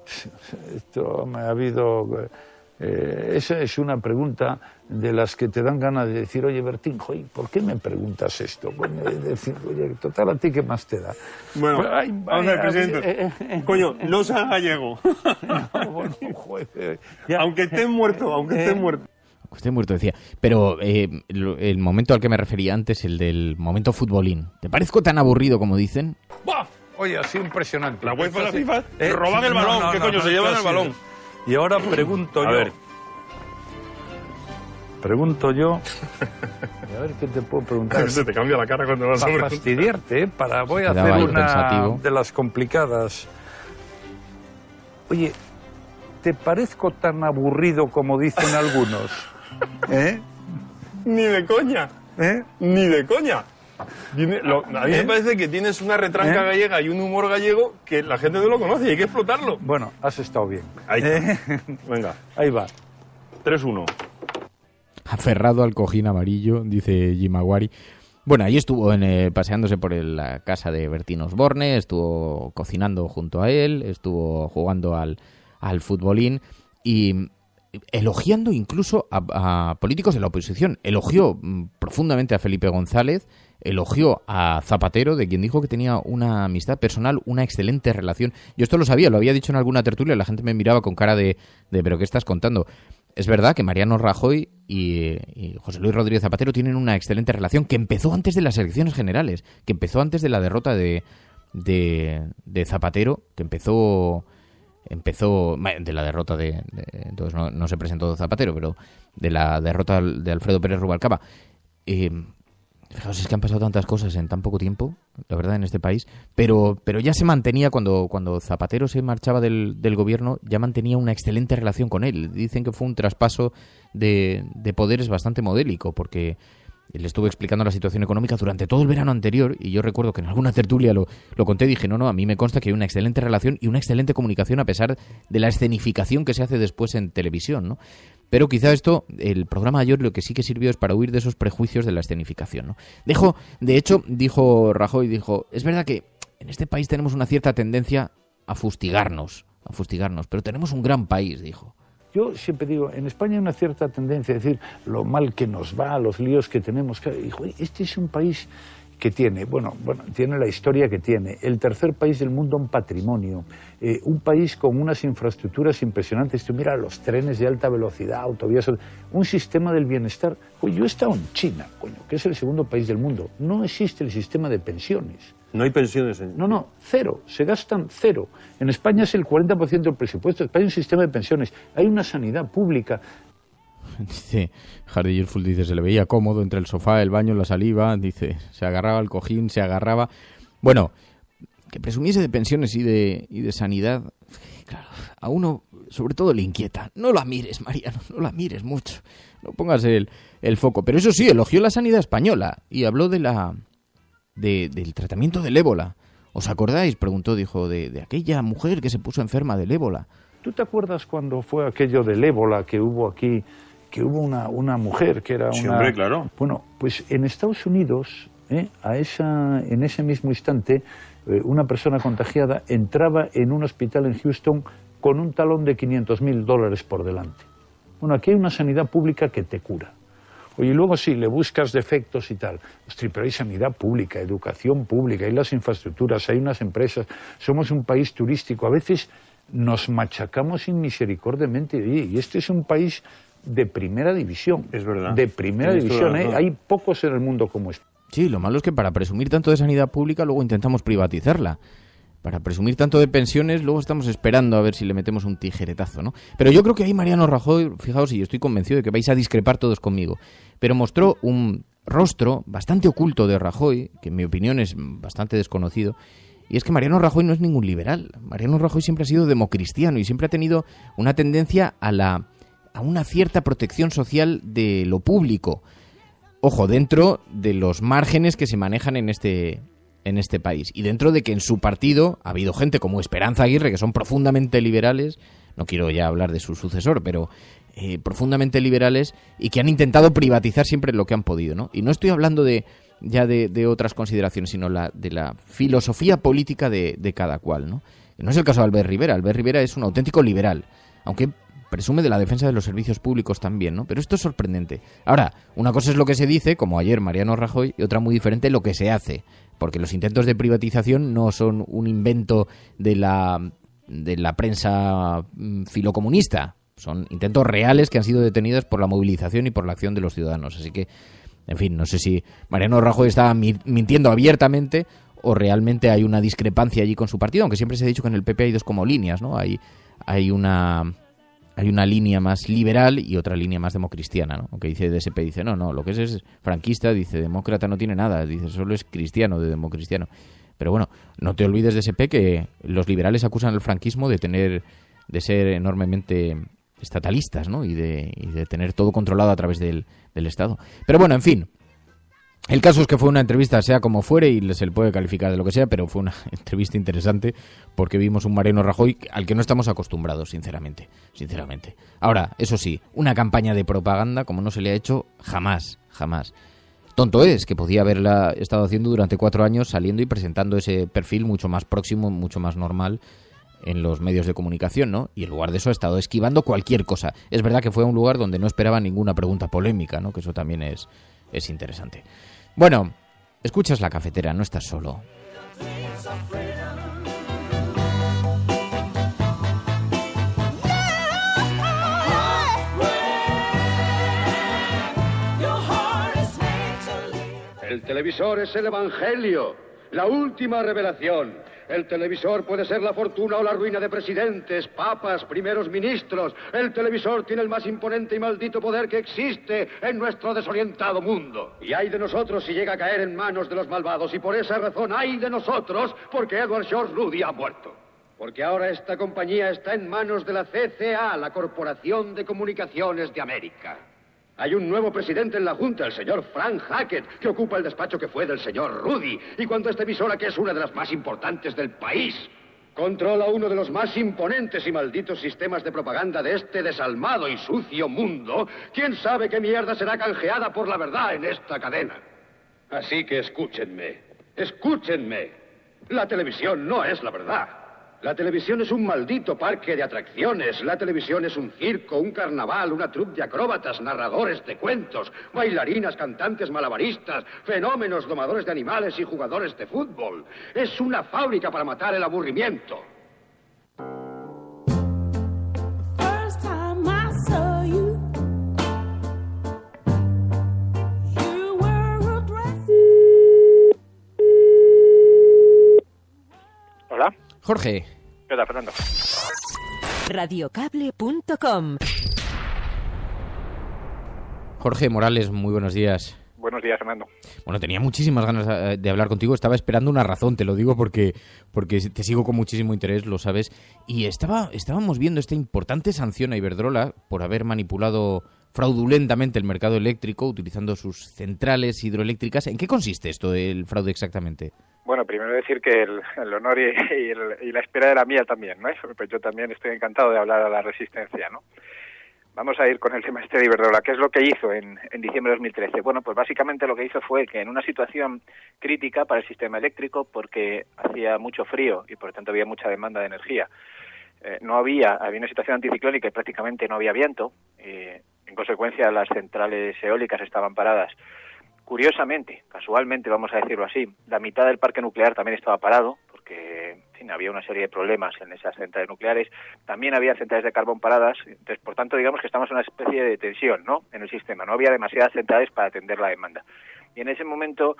Esto me ha habido... esa es una pregunta de las que te dan ganas de decir, oye, Bertín, ¿por qué me preguntas esto? Bueno, decir, oye, total, ¿a ti qué más te da? Bueno, vamos a ver, presidente. Coño, no seas gallego. No, bueno, joder, aunque estés muerto, Usted muerto, decía. Pero el momento al que me refería antes, el del momento futbolín, ¿te parezco tan aburrido como dicen? ¡Bah! Oye, así impresionante. La UEFA y la FIFA roban el balón. ¿Qué coño? Se llevan el balón. Y ahora pregunto yo. A ver. Pregunto yo. A ver qué te puedo preguntar. Se te cambia la cara cuando vas a preguntar. Para fastidiarte, voy a hacer una de las complicadas. Oye, ¿te parezco tan aburrido como dicen algunos? Ni de coña. Ni de coña. A mí me parece que tienes una retranca gallega y un humor gallego que la gente no lo conoce y hay que explotarlo. Bueno, has estado bien. Ahí venga. Ahí va. 3-1. Aferrado al cojín amarillo, dice Jim Aguari. Bueno, ahí estuvo paseándose por la casa de Bertín Osborne, estuvo cocinando junto a él, estuvo jugando al futbolín y elogiando incluso a políticos de la oposición. Elogió profundamente a Felipe González, elogió a Zapatero, de quien dijo que tenía una amistad personal, una excelente relación. Yo esto lo sabía, lo había dicho en alguna tertulia, la gente me miraba con cara de ¿pero qué estás contando? Es verdad que Mariano Rajoy y José Luis Rodríguez Zapatero tienen una excelente relación que empezó antes de las elecciones generales, que empezó antes de la derrota de Zapatero, que empezó de la derrota entonces no se presentó Zapatero, pero de la derrota de Alfredo Pérez Rubalcaba. Fijaos, es que han pasado tantas cosas en tan poco tiempo, la verdad, en este país, pero ya se mantenía, cuando Zapatero se marchaba del gobierno, ya mantenía una excelente relación con él. Dicen que fue un traspaso de poderes bastante modélico, porque le estuve explicando la situación económica durante todo el verano anterior, y yo recuerdo que en alguna tertulia lo conté, dije, no, a mí me consta que hay una excelente relación y una excelente comunicación a pesar de la escenificación que se hace después en televisión, ¿no? Pero quizá el programa de ayer lo que sí que sirvió es para huir de esos prejuicios de la escenificación, ¿no? De hecho, dijo Rajoy, es verdad que en este país tenemos una cierta tendencia a fustigarnos, pero tenemos un gran país, dijo. Yo siempre digo, en España hay una cierta tendencia a decir lo mal que nos va, los líos que tenemos. Este es un país que tiene, tiene la historia que tiene, el tercer país del mundo en patrimonio, un país con unas infraestructuras impresionantes. Tú mira los trenes de alta velocidad, autovías, un sistema del bienestar. Yo he estado en China, que es el segundo país del mundo. No existe el sistema de pensiones. No hay pensiones. No, cero, se gastan cero. En España es el 40% del presupuesto. Hay un sistema de pensiones, hay una sanidad pública. Dice Hardy Gilfool, dice, se le veía cómodo entre el sofá, el baño, la saliva, dice, se agarraba al cojín, se agarraba. Bueno, que presumiese de pensiones y de sanidad, claro, a uno sobre todo le inquieta. No la mires, Mariano, no la mires mucho. No pongas el foco. Pero eso sí, elogió la sanidad española y habló del tratamiento del ébola. ¿Os acordáis? Preguntó, dijo, de aquella mujer que se puso enferma del ébola. ¿Tú te acuerdas cuando fue aquello del ébola que hubo aquí, que hubo una mujer que era una... Sí, hombre, claro. Bueno, pues en Estados Unidos, en ese mismo instante, una persona contagiada entraba en un hospital en Houston con un talón de $500,000 por delante. Bueno, aquí hay una sanidad pública que te cura. Oye, y luego sí, le buscas defectos y tal. Hostia, pero hay sanidad pública, educación pública, hay las infraestructuras, hay unas empresas. Somos un país turístico. A veces nos machacamos inmisericordiamente. Y este es un país de primera división. Es verdad. De primera división, ¿eh? Hay pocos en el mundo como este. Sí, lo malo es que para presumir tanto de sanidad pública luego intentamos privatizarla. Para presumir tanto de pensiones luego estamos esperando a ver si le metemos un tijeretazo, ¿no? Pero yo creo que ahí Mariano Rajoy, fijaos, y yo estoy convencido de que vais a discrepar todos conmigo, pero mostró un rostro bastante oculto de Rajoy, que en mi opinión es bastante desconocido, y es que Mariano Rajoy no es ningún liberal. Mariano Rajoy siempre ha sido democristiano y siempre ha tenido una tendencia a una cierta protección social de lo público. Ojo, dentro de los márgenes que se manejan en este país. Y dentro de que en su partido ha habido gente como Esperanza Aguirre, que son profundamente liberales, no quiero ya hablar de su sucesor, pero profundamente liberales, y que han intentado privatizar siempre lo que han podido, ¿no? Y no estoy hablando de otras consideraciones, sino de la filosofía política de cada cual, ¿no? Y no es el caso de Albert Rivera. Albert Rivera es un auténtico liberal, aunque presume de la defensa de los servicios públicos también, ¿no? Pero esto es sorprendente. Ahora, una cosa es lo que se dice, como ayer Mariano Rajoy, y otra muy diferente lo que se hace, porque los intentos de privatización no son un invento de la prensa filocomunista, son intentos reales que han sido detenidos por la movilización y por la acción de los ciudadanos. Así que, en fin, no sé si Mariano Rajoy está mintiendo abiertamente o realmente hay una discrepancia allí con su partido, aunque siempre se ha dicho que en el PP hay dos como líneas, ¿no? Hay una línea más liberal y otra línea más democristiana, ¿no? Aunque dice DSP, dice, no, lo que es franquista, dice, demócrata no tiene nada, dice, solo es cristiano, de democristiano. Pero bueno, no te olvides, DSP, que los liberales acusan al franquismo de ser enormemente estatalistas, ¿no? Y de tener todo controlado a través del Estado. Pero bueno, en fin. El caso es que fue una entrevista, sea como fuere, y se le puede calificar de lo que sea, pero fue una entrevista interesante porque vimos un Mariano Rajoy al que no estamos acostumbrados, sinceramente. Ahora, eso sí, una campaña de propaganda como no se le ha hecho jamás. Tonto es que podía haberla estado haciendo durante 4 años, saliendo y presentando ese perfil mucho más próximo, mucho más normal en los medios de comunicación, ¿no? Y en lugar de eso ha estado esquivando cualquier cosa. Es verdad que fue un lugar donde no esperaba ninguna pregunta polémica, ¿no? Que eso también es interesante. Bueno, escuchas La Cafetera, no estás solo. El televisor es el evangelio, la última revelación. El televisor puede ser la fortuna o la ruina de presidentes, papas, primeros ministros. El televisor tiene el más imponente y maldito poder que existe en nuestro desorientado mundo. Y hay de nosotros si llega a caer en manos de los malvados. Y por esa razón hay de nosotros porque Edward George Rudy ha muerto. Porque ahora esta compañía está en manos de la CCA, la Corporación de Comunicaciones de América. Hay un nuevo presidente en la Junta, el señor Frank Hackett, que ocupa el despacho que fue del señor Rudy. Y cuando esta emisora, que es una de las más importantes del país, controla uno de los más imponentes y malditos sistemas de propaganda de este desalmado y sucio mundo, ¿quién sabe qué mierda será canjeada por la verdad en esta cadena? Así que escúchenme. La televisión no es la verdad. La televisión es un maldito parque de atracciones. La televisión es un circo, un carnaval, una troupe de acróbatas, narradores de cuentos, bailarinas, cantantes, malabaristas, fenómenos, domadores de animales y jugadores de fútbol. Es una fábrica para matar el aburrimiento. Hola. Jorge. ¿Qué tal, Fernando? Radiocable.com. Jorge Morales, muy buenos días. Buenos días, Fernando. Bueno, tenía muchísimas ganas de hablar contigo. Estaba esperando una razón, te lo digo porque te sigo con muchísimo interés, lo sabes. Y estábamos viendo esta importante sanción a Iberdrola por haber manipulado fraudulentamente el mercado eléctrico utilizando sus centrales hidroeléctricas. ¿En qué consiste esto del fraude exactamente? Bueno, primero decir que el honor y la espera era mía también, ¿no? Pues yo también estoy encantado de hablar a la Resistencia, ¿no? Vamos a ir con el tema este de Iberdrola. ¿Qué es lo que hizo en diciembre de 2013? Bueno, pues básicamente lo que hizo fue que en una situación crítica para el sistema eléctrico, porque hacía mucho frío y por lo tanto había mucha demanda de energía, había una situación anticiclónica y prácticamente no había viento, en consecuencia las centrales eólicas estaban paradas. Curiosamente, casualmente vamos a decirlo así, la mitad del parque nuclear también estaba parado, porque en fin, había una serie de problemas en esas centrales nucleares, también había centrales de carbón paradas, entonces por tanto digamos que estamos en una especie de tensión, ¿no?, en el sistema, no había demasiadas centrales para atender la demanda. Y en ese momento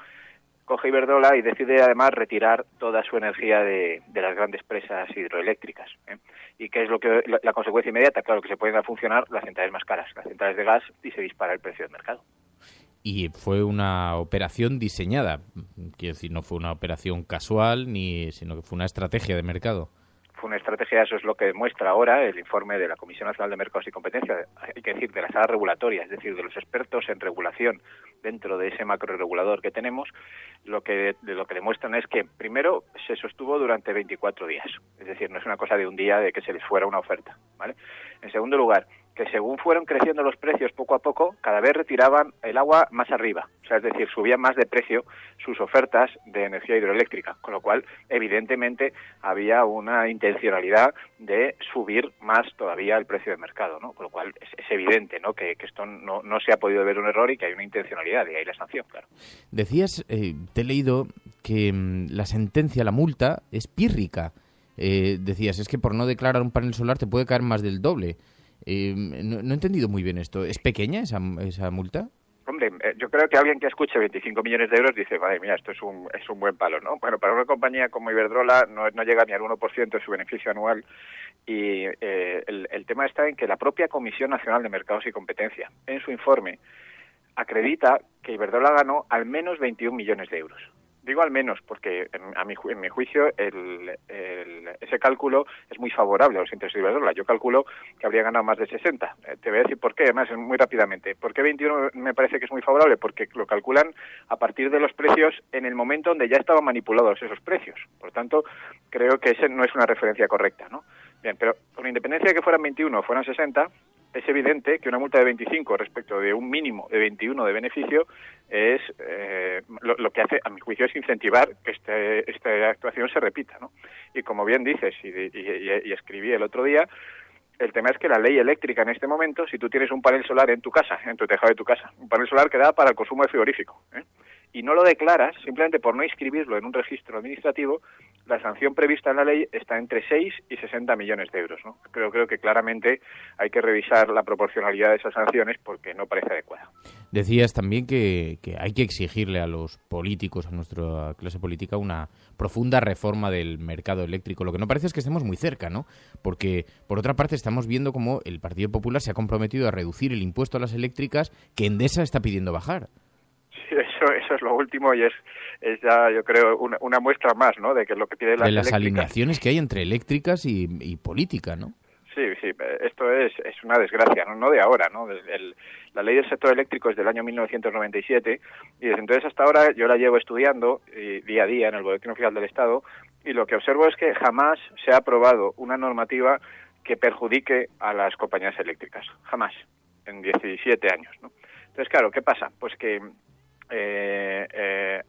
coge Iberdrola y decide además retirar toda su energía de las grandes presas hidroeléctricas, ¿eh? ¿Y qué es lo que la consecuencia inmediata? Claro, que se pueden dar a funcionar las centrales más caras, las centrales de gas, y se dispara el precio del mercado. Y fue una operación diseñada, quiero decir, no fue una operación casual, sino que fue una estrategia de mercado. Fue una estrategia, eso es lo que demuestra ahora el informe de la Comisión Nacional de Mercados y Competencia, hay que decir, de la sala regulatoria, es decir, de los expertos en regulación dentro de ese macroregulador que tenemos. Lo que demuestran es que, primero, se sostuvo durante 24 días, es decir, no es una cosa de un día de que se les fuera una oferta, ¿vale? En segundo lugar, que según fueron creciendo los precios poco a poco, cada vez retiraban el agua más arriba, o sea, es decir, subían más de precio sus ofertas de energía hidroeléctrica, con lo cual, evidentemente, había una intencionalidad de subir más todavía el precio de mercado, ¿no? Con lo cual, es evidente, ¿no?, que esto no se ha podido ver un error y que hay una intencionalidad, y ahí la sanción, claro. Decías, te he leído que la sentencia, la multa, es pírrica. Decías, es que por no declarar un panel solar te puede caer más del doble. No he entendido muy bien esto. ¿Es pequeña esa multa? Hombre, yo creo que alguien que escuche 25 millones de euros dice, madre mía, esto es un buen palo, ¿no? Bueno, para una compañía como Iberdrola no llega ni al 1% de su beneficio anual, y el tema está en que la propia Comisión Nacional de Mercados y Competencia, en su informe, acredita que Iberdrola ganó al menos 21 millones de euros. Digo al menos porque, en mi juicio, ese cálculo es muy favorable a los intereses de Iberdrola. Yo calculo que habría ganado más de 60. Te voy a decir por qué, además, muy rápidamente. ¿Por qué 21 me parece que es muy favorable? Porque lo calculan a partir de los precios en el momento donde ya estaban manipulados esos precios. Por tanto, creo que ese no es una referencia correcta, ¿no? Bien, pero con independencia de que fueran 21 o fueran 60... es evidente que una multa de 25 respecto de un mínimo de 21 de beneficio es lo que hace, a mi juicio, es incentivar que esta actuación se repita, ¿no? Y como bien dices, y escribí el otro día, el tema es que la ley eléctrica en este momento, si tú tienes un panel solar en tu casa, en tu tejado de tu casa, un panel solar que da para el consumo de frigorífico, y no lo declaras, simplemente por no inscribirlo en un registro administrativo, la sanción prevista en la ley está entre 6 y 60 millones de euros, ¿no? Creo que claramente hay que revisar la proporcionalidad de esas sanciones porque no parece adecuada. Decías también que hay que exigirle a los políticos, a nuestra clase política, una profunda reforma del mercado eléctrico. Lo que no parece es que estemos muy cerca, ¿no? Porque, por otra parte, estamos viendo cómo el Partido Popular se ha comprometido a reducir el impuesto a las eléctricas que Endesa está pidiendo bajar. Sí, eso es lo último y es ya, yo creo, una muestra más, ¿no?, de que lo que pide las eléctricas. Alineaciones que hay entre eléctricas y política, ¿no? Sí, esto es una desgracia, no de ahora, ¿no? La ley del sector eléctrico es del año 1997 y desde entonces hasta ahora yo la llevo estudiando día a día en el Boletín Oficial del Estado, y lo que observo es que jamás se ha aprobado una normativa que perjudique a las compañías eléctricas, jamás, en 17 años, ¿no? Entonces, claro, ¿qué pasa? Pues que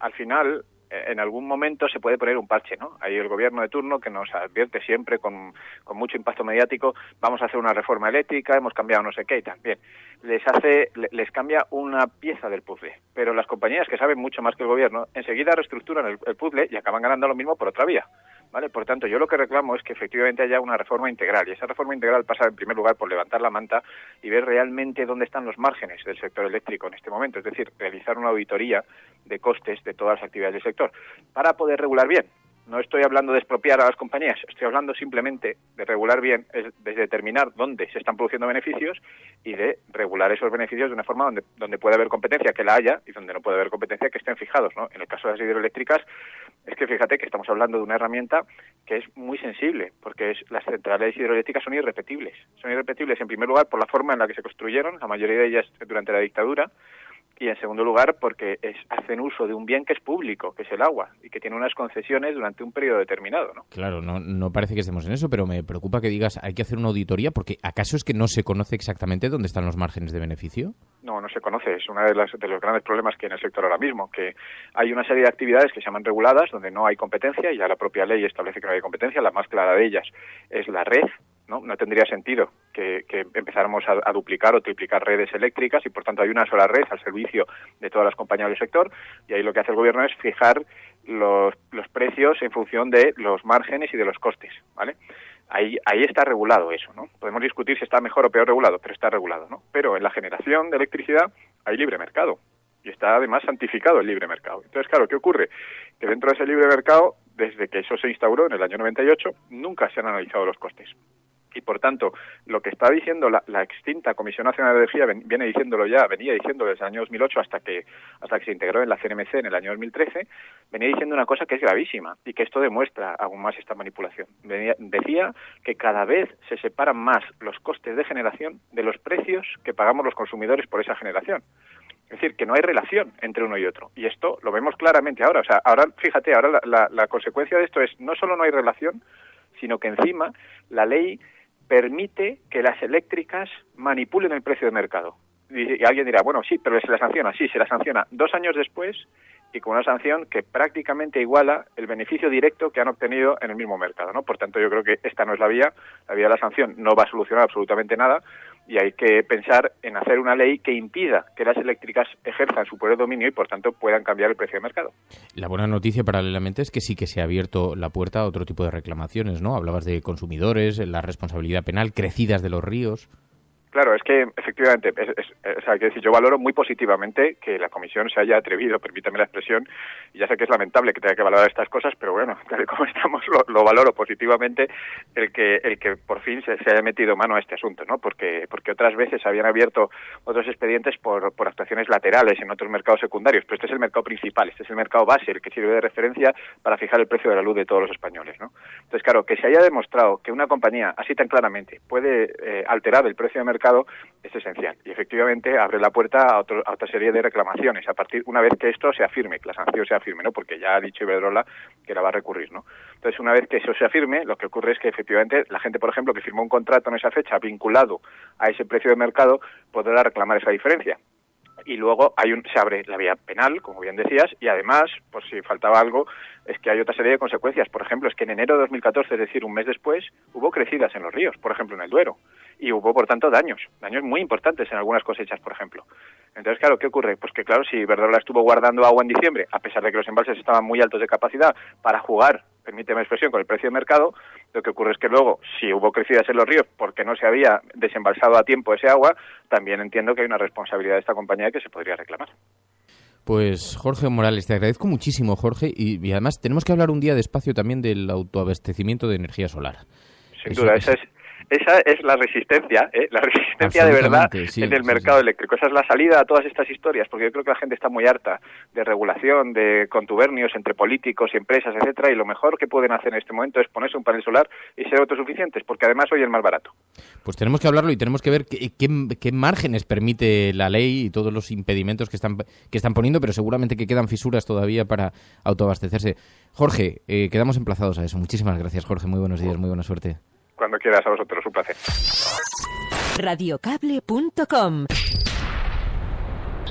al final, en algún momento se puede poner un parche, ¿no? Hay el gobierno de turno que nos advierte siempre con mucho impacto mediático, vamos a hacer una reforma eléctrica, hemos cambiado no sé qué y tal. Bien, les cambia una pieza del puzzle, pero las compañías que saben mucho más que el gobierno enseguida reestructuran el puzzle y acaban ganando lo mismo por otra vía, ¿vale? Por tanto, yo lo que reclamo es que efectivamente haya una reforma integral, y esa reforma integral pasa en primer lugar por levantar la manta y ver realmente dónde están los márgenes del sector eléctrico en este momento, es decir, realizar una auditoría de costes de todas las actividades del sector para poder regular bien. No estoy hablando de expropiar a las compañías, estoy hablando simplemente de regular bien, de determinar dónde se están produciendo beneficios y de regular esos beneficios de una forma donde puede haber competencia, que la haya, y donde no puede haber competencia, que estén fijados, ¿no? En el caso de las hidroeléctricas, es que fíjate que estamos hablando de una herramienta que es muy sensible, porque las centrales hidroeléctricas son irrepetibles. Son irrepetibles, en primer lugar, por la forma en la que se construyeron, la mayoría de ellas durante la dictadura, y en segundo lugar porque hacen uso de un bien que es público, que es el agua, y que tiene unas concesiones durante un periodo determinado, ¿no? Claro, no parece que estemos en eso, pero me preocupa que digas hay que hacer una auditoría, porque ¿acaso es que no se conoce exactamente dónde están los márgenes de beneficio? No se conoce, es uno de los grandes problemas que hay en el sector ahora mismo, que hay una serie de actividades que se llaman reguladas, donde no hay competencia, y ya la propia ley establece que no hay competencia. La más clara de ellas es la red, ¿no? No tendría sentido que empezáramos a duplicar o triplicar redes eléctricas, y por tanto hay una sola red al servicio de todas las compañías del sector, y ahí lo que hace el gobierno es fijar los precios en función de los márgenes y de los costes, ¿vale? Ahí está regulado eso, ¿no? Podemos discutir si está mejor o peor regulado, pero está regulado, ¿no? Pero en la generación de electricidad hay libre mercado, y está además santificado el libre mercado. Entonces, claro, ¿qué ocurre? Que dentro de ese libre mercado, desde que eso se instauró en el año 98, nunca se han analizado los costes. Y por tanto, lo que está diciendo la extinta Comisión Nacional de Energía venía diciendo desde el año 2008 hasta que se integró en la CNMC en el año 2013, venía diciendo una cosa que es gravísima y que esto demuestra aún más esta manipulación. Decía que cada vez se separan más los costes de generación de los precios que pagamos los consumidores por esa generación. Es decir, que no hay relación entre uno y otro. Y esto lo vemos claramente ahora. O sea, fíjate, la consecuencia de esto es no solo no hay relación, sino que encima la ley permite que las eléctricas manipulen el precio de mercado. Y alguien dirá, bueno, sí, pero se la sanciona. Sí, se la sanciona 2 años después y con una sanción que prácticamente iguala el beneficio directo que han obtenido en el mismo mercado, ¿no? Por tanto, yo creo que esta no es la vía. La vía de la sanción no va a solucionar absolutamente nada, y hay que pensar en hacer una ley que impida que las eléctricas ejerzan su poder de dominio y, por tanto, puedan cambiar el precio de mercado. La buena noticia, paralelamente, es que sí que se ha abierto la puerta a otro tipo de reclamaciones, ¿no? Hablabas de consumidores, la responsabilidad penal, crecidas de los ríos. Claro, es que efectivamente, yo valoro muy positivamente que la Comisión se haya atrevido, permítame la expresión, y ya sé que es lamentable que tenga que valorar estas cosas, pero bueno, tal y como estamos, lo valoro positivamente el que por fin se haya metido mano a este asunto, ¿no? Porque otras veces habían abierto otros expedientes por actuaciones laterales en otros mercados secundarios, pero este es el mercado principal, este es el mercado base, el que sirve de referencia para fijar el precio de la luz de todos los españoles, ¿no? Entonces, claro, que se haya demostrado que una compañía así tan claramente puede alterar el precio de mercado es esencial, y efectivamente abre la puerta a otra serie de reclamaciones una vez que esto se afirme, que la sanción se afirme, ¿no? Porque ya ha dicho Iberdrola que la va a recurrir, ¿no? Entonces, una vez que eso se afirme, lo que ocurre es que efectivamente la gente, por ejemplo, que firmó un contrato en esa fecha vinculado a ese precio de mercado, podrá reclamar esa diferencia. Y luego se abre la vía penal, como bien decías, y además, por si faltaba algo, es que hay otra serie de consecuencias. Por ejemplo, es que en enero de 2014, es decir, un mes después, hubo crecidas en los ríos, por ejemplo, en el Duero, y hubo, por tanto, daños muy importantes en algunas cosechas, por ejemplo. Entonces, claro, ¿qué ocurre? Pues que, claro, si Iberdrola estuvo guardando agua en diciembre, a pesar de que los embalses estaban muy altos de capacidad, para jugar, permíteme la expresión, con el precio de mercado, lo que ocurre es que luego, si hubo crecidas en los ríos porque no se había desembalsado a tiempo ese agua, también entiendo que hay una responsabilidad de esta compañía que se podría reclamar. Pues Jorge Morales, te agradezco muchísimo, Jorge, y además tenemos que hablar un día despacio también del autoabastecimiento de energía solar. Sin duda, esa es la resistencia, la resistencia de verdad en el mercado eléctrico. Esa es la salida a todas estas historias, porque yo creo que la gente está muy harta de regulación, de contubernios entre políticos y empresas, etcétera, y lo mejor que pueden hacer en este momento es ponerse un panel solar y ser autosuficientes, porque además hoy es más barato. Pues tenemos que hablarlo y tenemos que ver qué márgenes permite la ley y todos los impedimentos que están poniendo, pero seguramente que quedan fisuras todavía para autoabastecerse. Jorge, quedamos emplazados a eso. Muchísimas gracias, Jorge. Muy buenos días, muy buena suerte. Cuando quieras, a vosotros, un placer. Radiocable.com.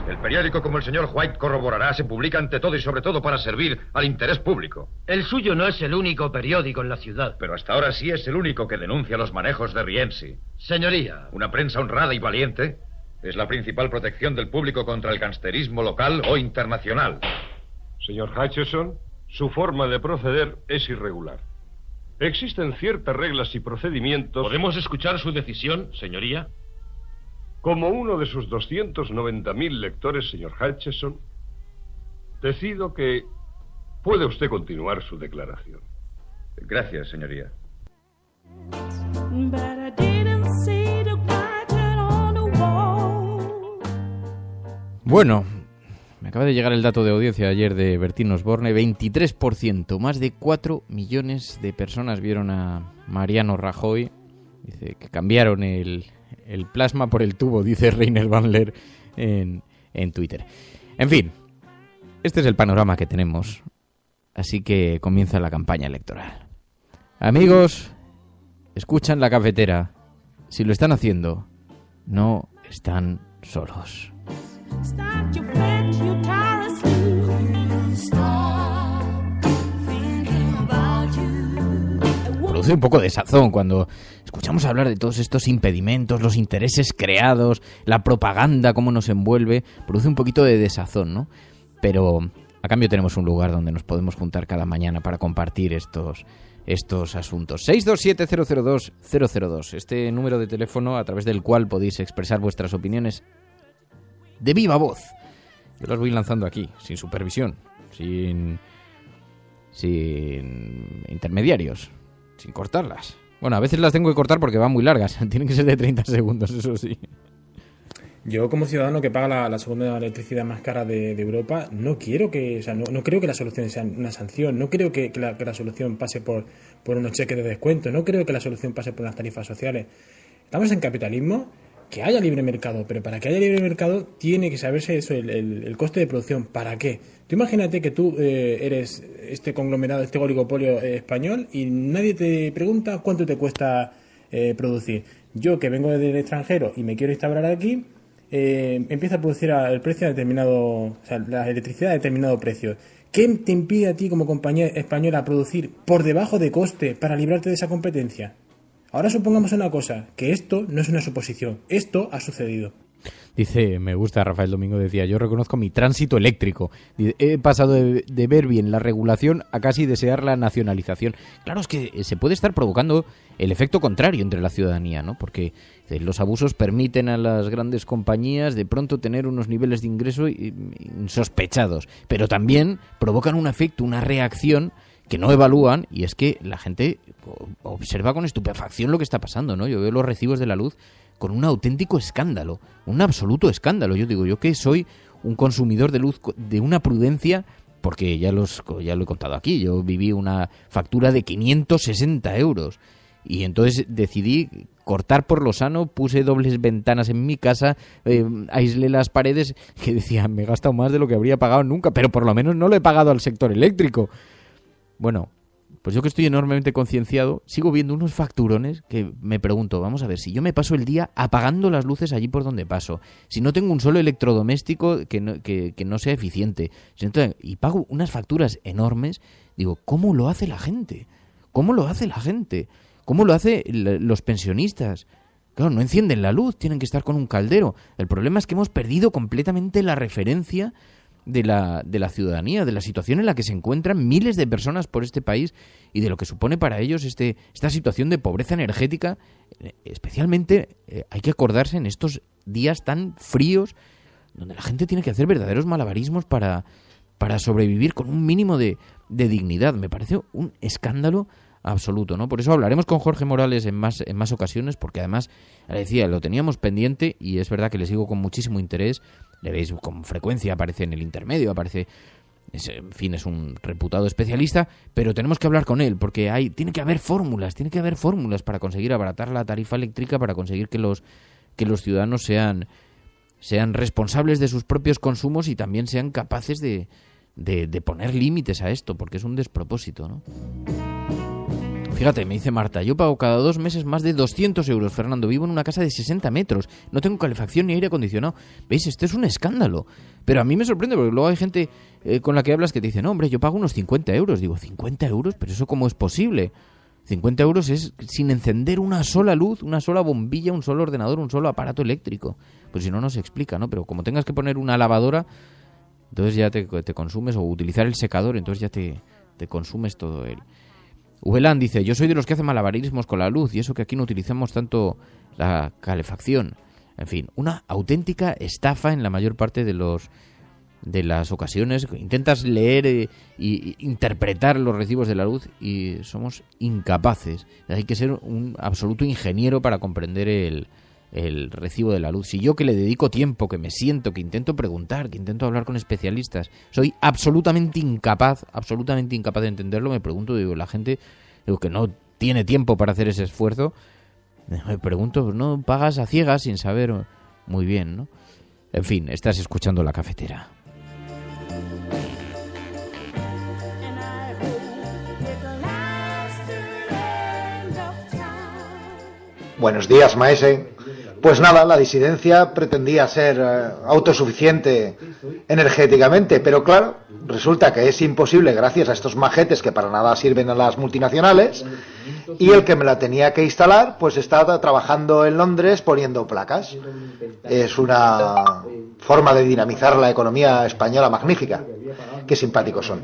El periódico, como el señor White corroborará, se publica ante todo y sobre todo para servir al interés público. El suyo no es el único periódico en la ciudad. Pero hasta ahora sí es el único que denuncia los manejos de Rienzi. Señoría. Una prensa honrada y valiente es la principal protección del público contra el gangsterismo local o internacional. Señor Hutchison, su forma de proceder es irregular. Existen ciertas reglas y procedimientos... ¿Podemos escuchar su decisión, señoría? Como uno de sus 290.000 lectores, señor Hutchison, decido que, Puede usted continuar su declaración. Gracias, señoría. Bueno, me acaba de llegar el dato de audiencia ayer de Bertín Osborne. 23%, más de 4 millones de personas vieron a Mariano Rajoy. Dice que cambiaron el plasma por el tubo, dice Reiner Bandler en Twitter. En fin, este es el panorama que tenemos. Así que comienza la campaña electoral. Amigos, escuchan La Cafetera. Si lo están haciendo, no están solos. Produce un poco de sazón cuando escuchamos hablar de todos estos impedimentos, los intereses creados, la propaganda, cómo nos envuelve. Produce un poquito de desazón, ¿no? Pero a cambio tenemos un lugar donde nos podemos juntar cada mañana para compartir estos asuntos. 627-002-002, este número de teléfono a través del cual podéis expresar vuestras opiniones de viva voz. Yo las voy lanzando aquí, sin supervisión, sin intermediarios, sin cortarlas. Bueno, a veces las tengo que cortar porque van muy largas, tienen que ser de 30 segundos, eso sí. Yo, como ciudadano que paga la segunda electricidad más cara de Europa, no quiero que, o sea, no creo que la solución sea una sanción, no creo que la solución pase por unos cheques de descuento, no creo que la solución pase por unas tarifas sociales. Estamos en capitalismo, que haya libre mercado, pero para que haya libre mercado tiene que saberse eso, el coste de producción. ¿Para qué? Tú imagínate que tú eres este conglomerado, este oligopolio español y nadie te pregunta cuánto te cuesta producir. Yo, que vengo del extranjero y me quiero instalar aquí, empieza a producir el precio determinado, o sea, la electricidad a determinado precio. ¿Qué te impide a ti como compañía española producir por debajo de coste para librarte de esa competencia? Ahora supongamos una cosa, que esto no es una suposición, esto ha sucedido. Dice, me gusta, Rafael Domingo decía, yo reconozco mi tránsito eléctrico. Dice, he pasado de ver bien la regulación a casi desear la nacionalización. Claro, es que se puede estar provocando el efecto contrario entre la ciudadanía, ¿no? Porque los abusos permiten a las grandes compañías de pronto tener unos niveles de ingreso insospechados, pero también provocan un efecto, una reacción que no evalúan, y es que la gente observa con estupefacción lo que está pasando, ¿no? Yo veo los recibos de la luz con un auténtico escándalo, un absoluto escándalo. Yo digo, yo que soy un consumidor de luz de una prudencia, porque ya lo he contado aquí, yo viví una factura de 560 euros y entonces decidí cortar por lo sano, puse dobles ventanas en mi casa, aislé las paredes, que decía, me he gastado más de lo que habría pagado nunca, pero por lo menos no lo he pagado al sector eléctrico. Bueno, pues yo que estoy enormemente concienciado, sigo viendo unos facturones que me pregunto, vamos a ver, si yo me paso el día apagando las luces allí por donde paso, si no tengo un solo electrodoméstico que no sea eficiente, y pago unas facturas enormes, digo, ¿cómo lo hace la gente? ¿Cómo lo hace la gente? ¿Cómo lo hacen los pensionistas? Claro, no encienden la luz, tienen que estar con un caldero. El problema es que hemos perdido completamente la referencia de la ciudadanía, de la situación en la que se encuentran miles de personas por este país y de lo que supone para ellos esta situación de pobreza energética. Especialmente hay que acordarse en estos días tan fríos donde la gente tiene que hacer verdaderos malabarismos para sobrevivir con un mínimo de dignidad. Me parece un escándalo absoluto, ¿no? Por eso hablaremos con Jorge Morales en más ocasiones, porque además, le decía, lo teníamos pendiente y es verdad que le sigo con muchísimo interés. Le veis con frecuencia, aparece en el intermedio, en fin, es un reputado especialista, pero tenemos que hablar con él, porque tiene que haber fórmulas para conseguir abaratar la tarifa eléctrica, para conseguir que los ciudadanos sean responsables de sus propios consumos y también sean capaces de poner límites a esto, porque es un despropósito, ¿no? Fíjate, me dice Marta, yo pago cada 2 meses más de 200 euros, Fernando, vivo en una casa de 60 metros, no tengo calefacción ni aire acondicionado. ¿Veis? Esto es un escándalo. Pero a mí me sorprende, porque luego hay gente con la que hablas que te dice, no, hombre, yo pago unos 50 euros. Digo, ¿50 euros? ¿Pero eso cómo es posible? 50 euros es sin encender una sola luz, una sola bombilla, un solo ordenador, un solo aparato eléctrico. Pues si no, no se explica, ¿no? Pero como tengas que poner una lavadora, entonces ya te consumes, o utilizar el secador, entonces ya te consumes todo el... Ubelán dice, yo soy de los que hacen malabarismos con la luz y eso que aquí no utilizamos tanto la calefacción. En fin, una auténtica estafa en la mayor parte de los las ocasiones, intentas leer e interpretar los recibos de la luz y somos incapaces. Hay que ser un absoluto ingeniero para comprender el recibo de la luz. Si yo, que le dedico tiempo, que me siento, que intento preguntar, que intento hablar con especialistas, soy absolutamente incapaz de entenderlo, me pregunto, digo, la gente que no tiene tiempo para hacer ese esfuerzo, me pregunto, pues no pagas a ciegas sin saber muy bien, ¿no? En fin, estás escuchando La Cafetera. Buenos días, maese. Pues nada, la disidencia pretendía ser autosuficiente energéticamente, pero claro, resulta que es imposible gracias a estos majetes que para nada sirven a las multinacionales, y el que me la tenía que instalar pues está trabajando en Londres poniendo placas. Es una forma de dinamizar la economía española magnífica. Qué simpáticos son.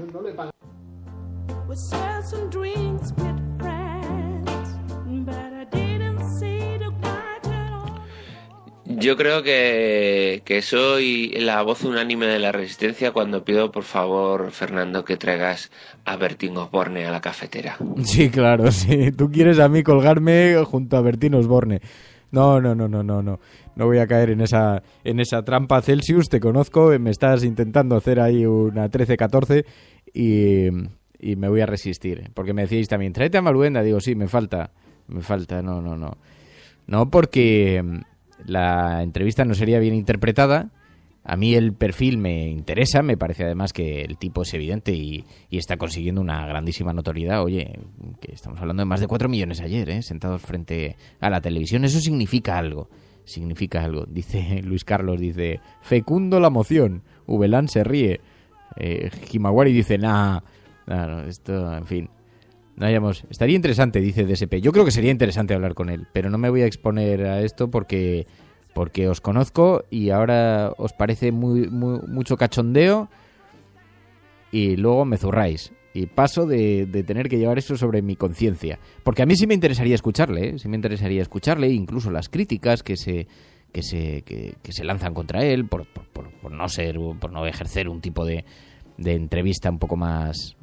Yo creo que soy la voz unánime de la resistencia cuando pido, por favor, Fernando, que traigas a Bertín Osborne a La Cafetera. Sí, claro, sí. Tú quieres a mí colgarme junto a Bertín Osborne. No voy a caer en esa trampa. Celsius, te conozco, me estás intentando hacer ahí una 13-14 y me voy a resistir. Porque me decíais también, tráete a Maruenda. Digo, sí, me falta, no. No, porque la entrevista no sería bien interpretada. A mí el perfil me interesa, me parece además que el tipo es evidente y está consiguiendo una grandísima notoriedad. Oye, que estamos hablando de más de 4 millones ayer, sentados frente a la televisión. Eso significa algo, dice Luis Carlos, dice, fecundo la moción, Ubelán se ríe, Himawari dice, no, esto, en fin. Estaría interesante, dice DSP. Yo creo que sería interesante hablar con él, pero no me voy a exponer a esto porque os conozco y ahora os parece mucho cachondeo y luego me zurráis. Y paso de tener que llevar eso sobre mi conciencia. Porque a mí sí me interesaría escucharle, incluso las críticas que se lanzan contra él por no ejercer un tipo de entrevista un poco más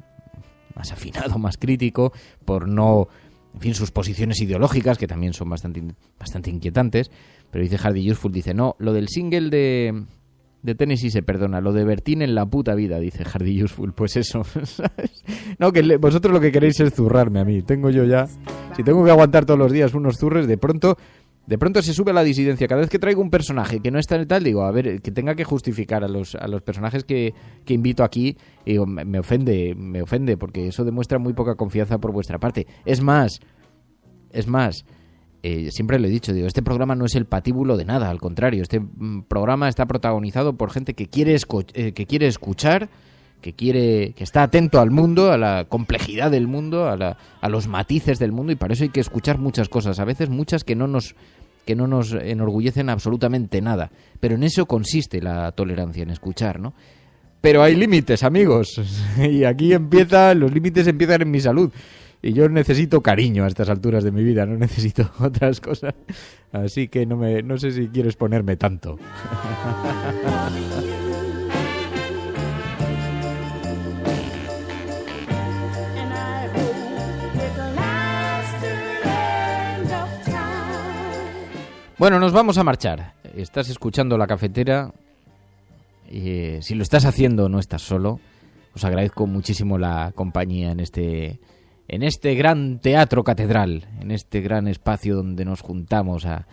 afinado, más crítico, por no, en fin, sus posiciones ideológicas, que también son bastante inquietantes. Pero dice Hardy Useful, dice, no, lo del single de Tennessee se perdona, lo de Bertín en la puta vida, dice Hardy Useful. Pues eso, ¿sabes? No, que vosotros lo que queréis es zurrarme a mí. Tengo yo ya, si tengo que aguantar todos los días unos zurres, de pronto se sube a la disidencia. Cada vez que traigo un personaje que no está en tal, digo, a ver, que tenga que justificar a los personajes que invito aquí, y digo, me ofende, porque eso demuestra muy poca confianza por vuestra parte. Es más, siempre lo he dicho, digo, este programa no es el patíbulo de nada, al contrario, este programa está protagonizado por gente que quiere escuchar, que está atento al mundo, a la complejidad del mundo, a los matices del mundo, y para eso hay que escuchar muchas cosas, a veces muchas que no nos enorgullecen absolutamente nada, pero en eso consiste la tolerancia, en escuchar, ¿no? Pero hay límites, amigos, y aquí los límites empiezan en mi salud, y yo necesito cariño a estas alturas de mi vida, no necesito otras cosas, así que no sé si quieres ponerme tanto. Bueno, nos vamos a marchar. Estás escuchando La Cafetera. Si lo estás haciendo, no estás solo. Os agradezco muchísimo la compañía en este gran teatro catedral, en este gran espacio donde nos juntamos a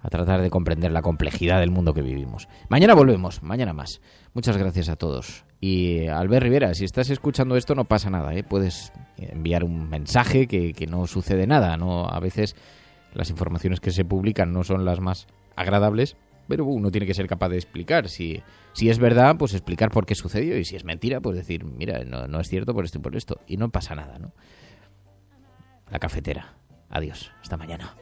tratar de comprender la complejidad del mundo que vivimos. Mañana volvemos, mañana más. Muchas gracias a todos. Y Albert Rivera, si estás escuchando esto, no pasa nada, puedes enviar un mensaje que no sucede nada, ¿no? A veces las informaciones que se publican no son las más agradables, pero uno tiene que ser capaz de explicar. Si es verdad, pues explicar por qué sucedió, y si es mentira, pues decir, mira, no es cierto por esto y por esto, y no pasa nada, ¿no? La Cafetera. Adiós. Hasta mañana.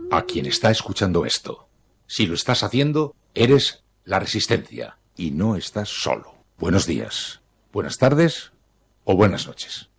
A quien está escuchando esto, si lo estás haciendo, eres la resistencia y no estás solo. Buenos días. buenas tardes o buenas noches.